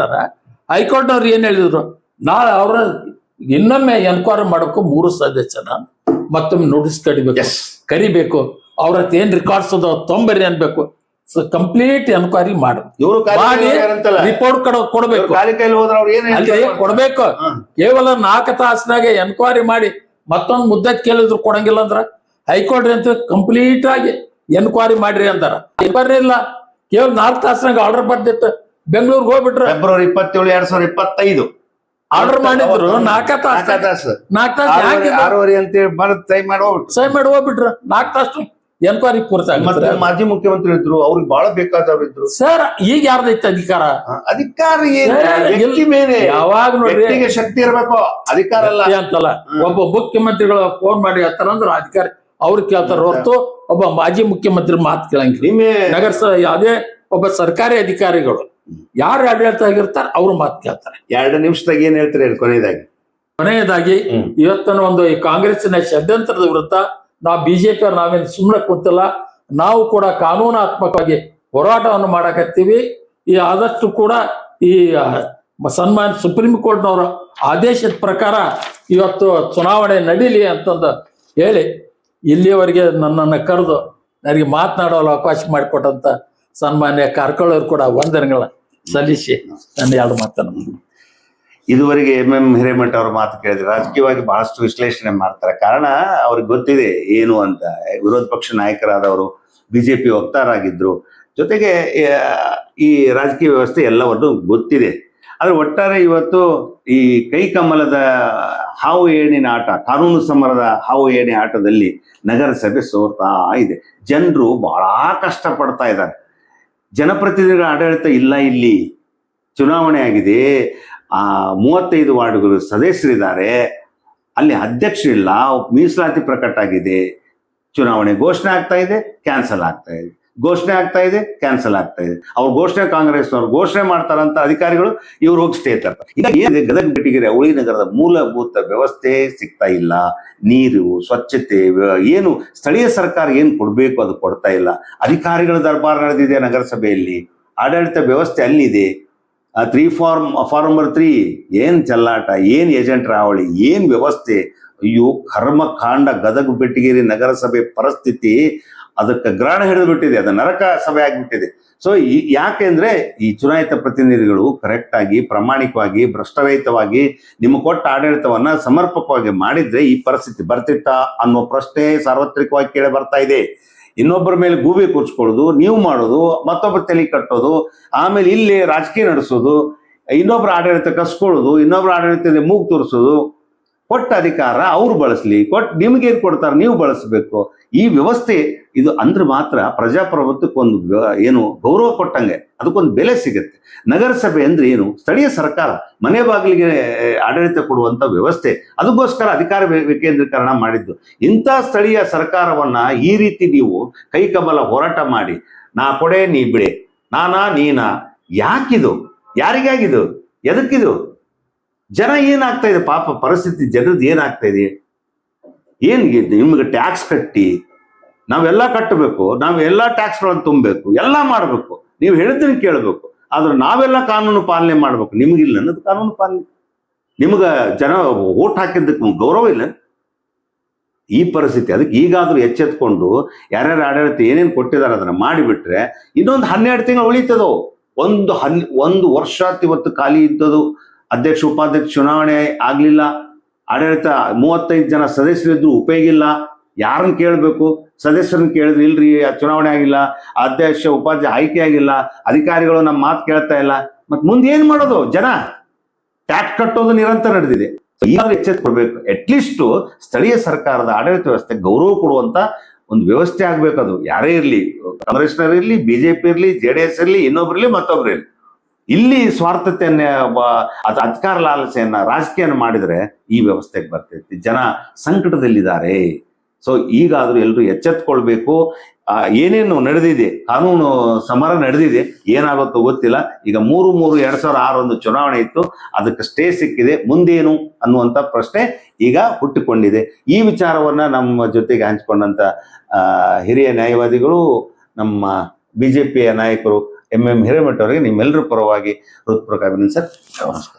ಹೈಕೋರ್ಟ್ ಅವ್ರು ಏನ್ ಹೇಳಿದ್ರು, ನಾಳೆ ಅವ್ರ ಇನ್ನೊಮ್ಮೆ ಎನ್ಕ್ವೈರಿ ಮಾಡಬೇಕು 3 ಸದಸ್ಯನ ಮತ್ತೊಮ್ಮೆ ನೋಟಿಸ್ ಕರಿಬೇಕು, ಅವ್ರ ಹತ್ರ ಏನ್ ರೆಕಾರ್ಡ್ಸ್ ಅದ ತೊಂಬರಿ ಅನ್ಬೇಕು, ಕಂಪ್ಲೀಟ್ ಎನ್ಕ್ವೈರಿ ಮಾಡು, ಇವರು ಮಾಡಿ ರಿಪೋರ್ಟ್ ಕೊಡ್ಬೇಕು, ಕೊಡ್ಬೇಕು. ಕೇವಲ 4 ತಾಸಿನಾಗ ಎನ್ಕ್ವೈರಿ ಮಾಡಿ ಮತ್ತೊಂದು ಮುದ್ದೆ ಕೇಳಿದ್ರು ಕೊಡಂಗಿಲ್ಲ ಅಂದ್ರ ಹೈಕೋರ್ಟ್ ಅಂತ ಕಂಪ್ಲೀಟ್ ಆಗಿ ಎನ್ಕ್ವೈರಿ ಮಾಡ್ರಿ ಅಂತಾರ. ಎನ್ಕ್ವೈರಿ ಇಲ್ಲ, ಕೇವಲ 4 ತಾಸಿನಾಗ ಆರ್ಡರ್ ಬರ್ದಿತ್ತು. ಬೆಂಗಳೂರಿಗೆ ಹೋಗ್ಬಿಟ್ರೆ ಫೆಬ್ರವರಿ 27, 2025 ಆರ್ಡರ್ ಮಾಡಿದ್ರು 4 ತಾಸು 6:30 ಅಂತೇಳಿ ಬರದ್ ಸೈ ಮಾಡಿ ಹೋಗ್ಬಿಟ್ರು. 4 ತಾಸು ಎನ್ಕ್ವೈರಿ ಪೂರ್ತಿ ಮತ್ತೆ ಮಾಜಿ ಮುಖ್ಯಮಂತ್ರಿ ಇದ್ರು, ಅವ್ರಿಗೆ ಬಹಳ ಬೇಕಾದವ್ರು ಇದ್ರು. ಸರ್ ಈಗ ಯಾರ್ದೈತೆ ಅಧಿಕಾರ? ಅಧಿಕಾರ ವ್ಯಕ್ತಿ ಮೇಲೆ ಯಾವಾಗ ನೋಡಿ ಶಕ್ತಿ ಇರ್ಬೇಕು, ಅಧಿಕಾರ ಅಲ್ಲ ಅಂತಲ್ಲ. ಒಬ್ಬ ಮುಖ್ಯಮಂತ್ರಿಗಳು ಫೋನ್ ಮಾಡಿ ಹೇಳ್ತಾರಂದ್ರ ಅಧಿಕಾರಿ ಅವ್ರು ಕೇಳ್ತಾರ ಹೊರತು ಒಬ್ಬ ಮಾಜಿ ಮುಖ್ಯಮಂತ್ರಿ ಮಾತು ಕೇಳಂಗಿಲ್ಲ. ನಗರಸಭೆ ಯಾವುದೇ ಒಬ್ಬ ಸರ್ಕಾರಿ ಅಧಿಕಾರಿಗಳು ಯಾರು ಆಡಳಿತ ಆಗಿರ್ತಾರ ಅವ್ರು ಮಾತು ಕೇಳ್ತಾರೆ. 2 ನಿಮಿಷದಾಗ ಏನ್ ಹೇಳ್ತಾರೆ ಕೊನೆಯದಾಗಿ ಇವತ್ತಿನ ಒಂದು ಈ ಕಾಂಗ್ರೆಸ್ಸಿನ ಷಡ್ಯಂತ್ರದ ವಿರುದ್ಧ ನಾವು ಬಿಜೆಪಿ ಅವ್ರು ನಾವೇನು ಸುಮ್ಮನೆ ಕೂತಿಲ್ಲ, ನಾವು ಕೂಡ ಕಾನೂನಾತ್ಮಕವಾಗಿ ಹೋರಾಟವನ್ನು ಮಾಡಕತ್ತೀವಿ. ಈ ಆದಷ್ಟು ಕೂಡ ಈ ಸನ್ಮಾನ್ಯ ಸುಪ್ರೀಂ ಕೋರ್ಟ್ನವರ ಆದೇಶದ ಪ್ರಕಾರ ಇವತ್ತು ಚುನಾವಣೆ ನಡೀಲಿ ಅಂತಂದು ಹೇಳಿ ಇಲ್ಲಿಯವರೆಗೆ ನನ್ನನ್ನು ಕರೆದು ನನಗೆ ಮಾತನಾಡಲು ಅವಕಾಶ ಮಾಡಿಕೊಟ್ಟಂತ ಸನ್ಮಾನ್ಯ ಕಾರ್ಕಳವ್ರು ಕೂಡ ವಂದನೆಗಳ ಸಲ್ಲಿಸಿ ನನ್ನ 2 ಮಾತನ್ನು. ಇದುವರೆಗೆ MM ಹಿರೇಮಠ ಅವ್ರ ಮಾತು ಕೇಳಿದ್ರೆ ರಾಜಕೀಯವಾಗಿ ಬಹಳಷ್ಟು ವಿಶ್ಲೇಷಣೆ ಮಾಡ್ತಾರೆ. ಕಾರಣ ಅವ್ರಿಗೆ ಗೊತ್ತಿದೆ ಏನು ಅಂತ. ವಿರೋಧ ಪಕ್ಷ ನಾಯಕರಾದವರು ಬಿಜೆಪಿ ವಕ್ತಾರಾಗಿದ್ರು, ಜೊತೆಗೆ ಈ ರಾಜಕೀಯ ವ್ಯವಸ್ಥೆ ಎಲ್ಲವನ್ನೂ ಗೊತ್ತಿದೆ. ಆದ್ರೆ ಒಟ್ಟಾರೆ ಇವತ್ತು ಈ ಕೈಕಮಲದ ಹಾವು ಏಣಿನ ಆಟ, ಕಾನೂನು ಸಮರದ ಹಾವು ಏಣಿ ಆಟದಲ್ಲಿ ನಗರಸಭೆ ಸೋರ್ತಾ ಇದೆ. ಜನರು ಬಹಳ ಕಷ್ಟ ಪಡ್ತಾ ಇದ್ದಾರೆ. ಜನಪ್ರತಿನಿಧಿಗಳ ಆಡಳಿತ ಇಲ್ಲ. ಇಲ್ಲಿ ಚುನಾವಣೆ ಆಗಿದೆ, 35 ವಾರ್ಡ್ಗಳು ಸದಸ್ಯರಿದ್ದಾರೆ, ಅಲ್ಲಿ ಅಧ್ಯಕ್ಷರಿಲ್ಲ, ಮೀಸಲಾತಿ ಪ್ರಕಟ ಆಗಿದೆ, ಚುನಾವಣೆ ಘೋಷಣೆ ಆಗ್ತಾ ಇದೆ, ಕ್ಯಾನ್ಸಲ್ ಆಗ್ತಾ ಇದೆ, ಘೋಷಣೆ ಆಗ್ತಾ ಇದೆ, ಕ್ಯಾನ್ಸಲ್ ಆಗ್ತಾ ಇದೆ. ಅವ್ರು ಘೋಷಣೆ ಕಾಂಗ್ರೆಸ್ನವ್ರು ಘೋಷಣೆ ಮಾಡ್ತಾರಂತ ಅಧಿಕಾರಿಗಳು ಇವ್ರು ಹೋಗಿ ಸ್ಟೇ ತರ್ತಾರೆ. ಈಗ ಏನಿದೆ, ಗದಗ ಬೆಟಗೇರಿ ಅವಳಿ ನಗರದ ಮೂಲಭೂತ ವ್ಯವಸ್ಥೆ ಸಿಗ್ತಾ ಇಲ್ಲ. ನೀರು, ಸ್ವಚ್ಛತೆ, ಏನು ಸ್ಥಳೀಯ ಸರ್ಕಾರ ಏನು ಕೊಡ್ಬೇಕು ಅದು ಕೊಡ್ತಾ ಇಲ್ಲ. ಅಧಿಕಾರಿಗಳ ದರ್ಬಾರ್ ನಡೆದಿದೆ ನಗರಸಭೆಯಲ್ಲಿ, ಆಡಳಿತ ವ್ಯವಸ್ಥೆ ಅಲ್ಲಿದೆ. 3 ಫಾರ್ಮ್ ನಂಬರ್ 3 ಏನ್ ಚಲ್ಲಾಟ, ಏನ್ ಏಜೆಂಟ್ ರಾವಳಿ, ಏನ್ ವ್ಯವಸ್ಥೆ. ಅಯ್ಯೋ ಕರ್ಮಕಾಂಡ. ಗದಗ ಬೆಟಗೇರಿ ನಗರಸಭೆ ಪರಿಸ್ಥಿತಿ ಅದಕ್ಕೆ ಗ್ರಹಣ ಹಿಡಿದು ಬಿಟ್ಟಿದೆ, ಅದು ನರಕ ಸಭೆ ಆಗ್ಬಿಟ್ಟಿದೆ. ಸೊ ಯಾಕೆಂದ್ರೆ ಈ ಚುನಾಯಿತ ಪ್ರತಿನಿಧಿಗಳು ಕರೆಕ್ಟ್ ಆಗಿ, ಪ್ರಾಮಾಣಿಕವಾಗಿ, ಭ್ರಷ್ಟರಹಿತವಾಗಿ ನಿಮ್ಮ ಕೊಟ್ಟ ಆಡಳಿತವನ್ನ ಸಮರ್ಪಕವಾಗಿ ಮಾಡಿದ್ರೆ ಈ ಪರಿಸ್ಥಿತಿ ಬರ್ತಿತ್ತಾ ಅನ್ನೋ ಪ್ರಶ್ನೆ ಸಾರ್ವತ್ರಿಕವಾಗಿ ಕೇಳಿ ಬರ್ತಾ ಇದೆ. ಇನ್ನೊಬ್ಬರ ಮೇಲೆ ಗೂಬೆ ಕೂರ್ಸ್ಕೊಳ್ಳೋದು, ನೀವು ಮಾಡೋದು, ಮತ್ತೊಬ್ಬರ ತಲೆ ಕಟ್ಟೋದು, ಆಮೇಲೆ ಇಲ್ಲಿ ರಾಜಕೀಯ ನಡೆಸೋದು, ಇನ್ನೊಬ್ಬರ ಆಡಳಿತ ಕಸ್ಕೊಳ್ಳೋದು, ಇನ್ನೊಬ್ಬರ ಆಡಳಿತದ ಮೂಗು ತೋರಿಸೋದು. ಕೊಟ್ಟ ಅಧಿಕಾರ ಅವ್ರು ಬಳಸ್ಲಿ, ನಿಮ್ಗೇನು ಕೊಡ್ತಾರೆ ನೀವು ಬಳಸಬೇಕು. ಈ ವ್ಯವಸ್ಥೆ ಇದು ಅಂದ್ರೆ ಮಾತ್ರ ಪ್ರಜಾಪ್ರಭುತ್ವಕ್ಕೊಂದು ಏನು ಗೌರವ ಕೊಟ್ಟಂಗೆ, ಅದಕ್ಕೊಂದು ಬೆಲೆ ಸಿಗುತ್ತೆ. ನಗರಸಭೆ ಅಂದ್ರೆ ಏನು? ಸ್ಥಳೀಯ ಸರ್ಕಾರ, ಮನೆ ಬಾಗಿಲಿಗೆ ಆಡಳಿತ ಕೊಡುವಂತ ವ್ಯವಸ್ಥೆ. ಅದಕ್ಕೋಸ್ಕರ ಅಧಿಕಾರ ವಿಕೇಂದ್ರೀಕರಣ ಮಾಡಿದ್ದು. ಇಂಥ ಸ್ಥಳೀಯ ಸರ್ಕಾರವನ್ನ ಈ ರೀತಿ ನೀವು ಕೈಕಮಲ ಹೋರಾಟ ಮಾಡಿ, ನಾ ಕೊಡೆ ನೀ ಬಿಡೆ, ನಾನಾ ನೀನಾ, ಯಾಕಿದು? ಯಾರಿಗಾಗಿದು? ಎದಕ್ಕಿದು? ಜನ ಏನಾಗ್ತಾ ಇದೆ ಪಾಪ, ಪರಿಸ್ಥಿತಿ ಜನರದ್ದು ಏನಾಗ್ತಾ ಇದೆ? ನಿಮ್ಗೆ ಟ್ಯಾಕ್ಸ್ ಕಟ್ಟಿ ನಾವೆಲ್ಲ ಕಟ್ಟಬೇಕು, ನಾವೆಲ್ಲ ಟ್ಯಾಕ್ಸ್ಗಳನ್ನು ತುಂಬಬೇಕು, ಎಲ್ಲ ಮಾಡಬೇಕು, ನೀವು ಹೇಳಿದ್ದನ್ನು ಕೇಳಬೇಕು. ಆದ್ರೆ ನಾವೆಲ್ಲ ಕಾನೂನು ಪಾಲನೆ ಮಾಡ್ಬೇಕು. ನಿಮ್ಗಿಲ್ಲ ಅನ್ನೋದು ಕಾನೂನು ಪಾಲನೆ. ನಿಮ್ಗ ಜನ ಓಟ್ ಹಾಕಿದ್ದಕ್ಕೆ ಗೌರವ ಇಲ್ಲ. ಈ ಪರಿಸ್ಥಿತಿ. ಅದಕ್ಕೆ ಈಗಾದ್ರೂ ಎಚ್ಚೆತ್ಕೊಂಡು ಯಾರ್ಯಾರು ಆಡಳಿತ ಏನೇನು ಕೊಟ್ಟಿದ್ದಾರೆ ಅದನ್ನ ಮಾಡಿಬಿಟ್ರೆ ಇನ್ನೊಂದು 12 ತಿಂಗಳು ಉಳಿತದೋ. ಒಂದು ವರ್ಷ ಇವತ್ತು ಖಾಲಿ ಇದ್ದದು. ಅಧ್ಯಕ್ಷ ಉಪಾಧ್ಯಕ್ಷ ಚುನಾವಣೆ ಆಗ್ಲಿಲ್ಲ, ಆಡಳಿತ 35 ಜನ ಸದಸ್ಯರಿದ್ರು, ಉಪಯೋಗ ಇಲ್ಲ. ಯಾರನ್ನ ಕೇಳಬೇಕು? ಸದಸ್ಯರನ್ನ ಕೇಳಿದ್ರೆ ಇಲ್ರಿ ಚುನಾವಣೆ ಆಗಿಲ್ಲ, ಅಧ್ಯಕ್ಷ ಉಪಾಧ್ಯಕ್ಷ ಆಯ್ಕೆ ಆಗಿಲ್ಲ, ಅಧಿಕಾರಿಗಳು ನಮ್ಮ ಮಾತು ಕೇಳ್ತಾ ಇಲ್ಲ. ಮತ್ ಮುಂದೆ ಏನ್ ಮಾಡೋದು? ಜನ ಟ್ಯಾಕ್ಸ್ ಕಟ್ಟೋದು ನಿರಂತರ ನಡೆದಿದೆ. ಈಗಾದ್ರೂ ಎಚ್ಚೆತ್ಕೊಳ್ಬೇಕು. ಅಟ್ಲೀಸ್ಟ್ ಸ್ಥಳೀಯ ಸರ್ಕಾರದ ಆಡಳಿತ ವ್ಯವಸ್ಥೆ ಗೌರವ ಕೊಡುವಂತ ಒಂದು ವ್ಯವಸ್ಥೆ ಆಗ್ಬೇಕು. ಅದು ಯಾರೇ ಇರ್ಲಿ, ಕಾಂಗ್ರೆಸ್ನವ್ರು ಇರ್ಲಿ, ಬಿಜೆಪಿ ಇರ್ಲಿ, JDS ಇರ್ಲಿ, ಇನ್ನೊಬ್ರಿರ್ಲಿ, ಮತ್ತೊಬ್ರು ಇರ್ಲಿ, ಇಲ್ಲಿ ಸ್ವಾರ್ಥತೆಯನ್ನ ಅಧಿಕಾರ ಲಾಲಸೆಯನ್ನ ರಾಜಕೀಯನ ಮಾಡಿದ್ರೆ ಈ ವ್ಯವಸ್ಥೆಗೆ ಬರ್ತೈತಿ. ಜನ ಸಂಕಟದಲ್ಲಿದ್ದಾರೆ. ಸೊ ಈಗಾದ್ರೂ ಎಲ್ಲರೂ ಎಚ್ಚೆತ್ಕೊಳ್ಬೇಕು. ಏನೇನು ನಡೆದಿದೆ, ಕಾನೂನು ಸಮರ ನಡೆದಿದೆ, ಏನಾಗುತ್ತೋ ಗೊತ್ತಿಲ್ಲ. ಈಗ 3/3/2006 ಒಂದು ಚುನಾವಣೆ ಇತ್ತು, ಅದಕ್ಕೆ ಸ್ಟೇ ಸಿಕ್ಕಿದೆ. ಮುಂದೇನು ಅನ್ನುವಂಥ ಪ್ರಶ್ನೆ ಈಗ ಹುಟ್ಟಿಕೊಂಡಿದೆ. ಈ ವಿಚಾರವನ್ನ ನಮ್ಮ ಜೊತೆಗೆ ಹಂಚಿಕೊಂಡಂತ ಹಿರಿಯ ನ್ಯಾಯವಾದಿಗಳು, ನಮ್ಮ ಬಿಜೆಪಿಯ ನಾಯಕರು ಎಂ ಹಿರೇಮಠ ಅವರಿಗೆ ನಿಮ್ಮೆಲ್ಲರ ಪರವಾಗಿ ಹೃತ್ಪೂರ್ವಕ ಅಭಿನಂದನೆ ಸರ್. ನಮಸ್ಕಾರ.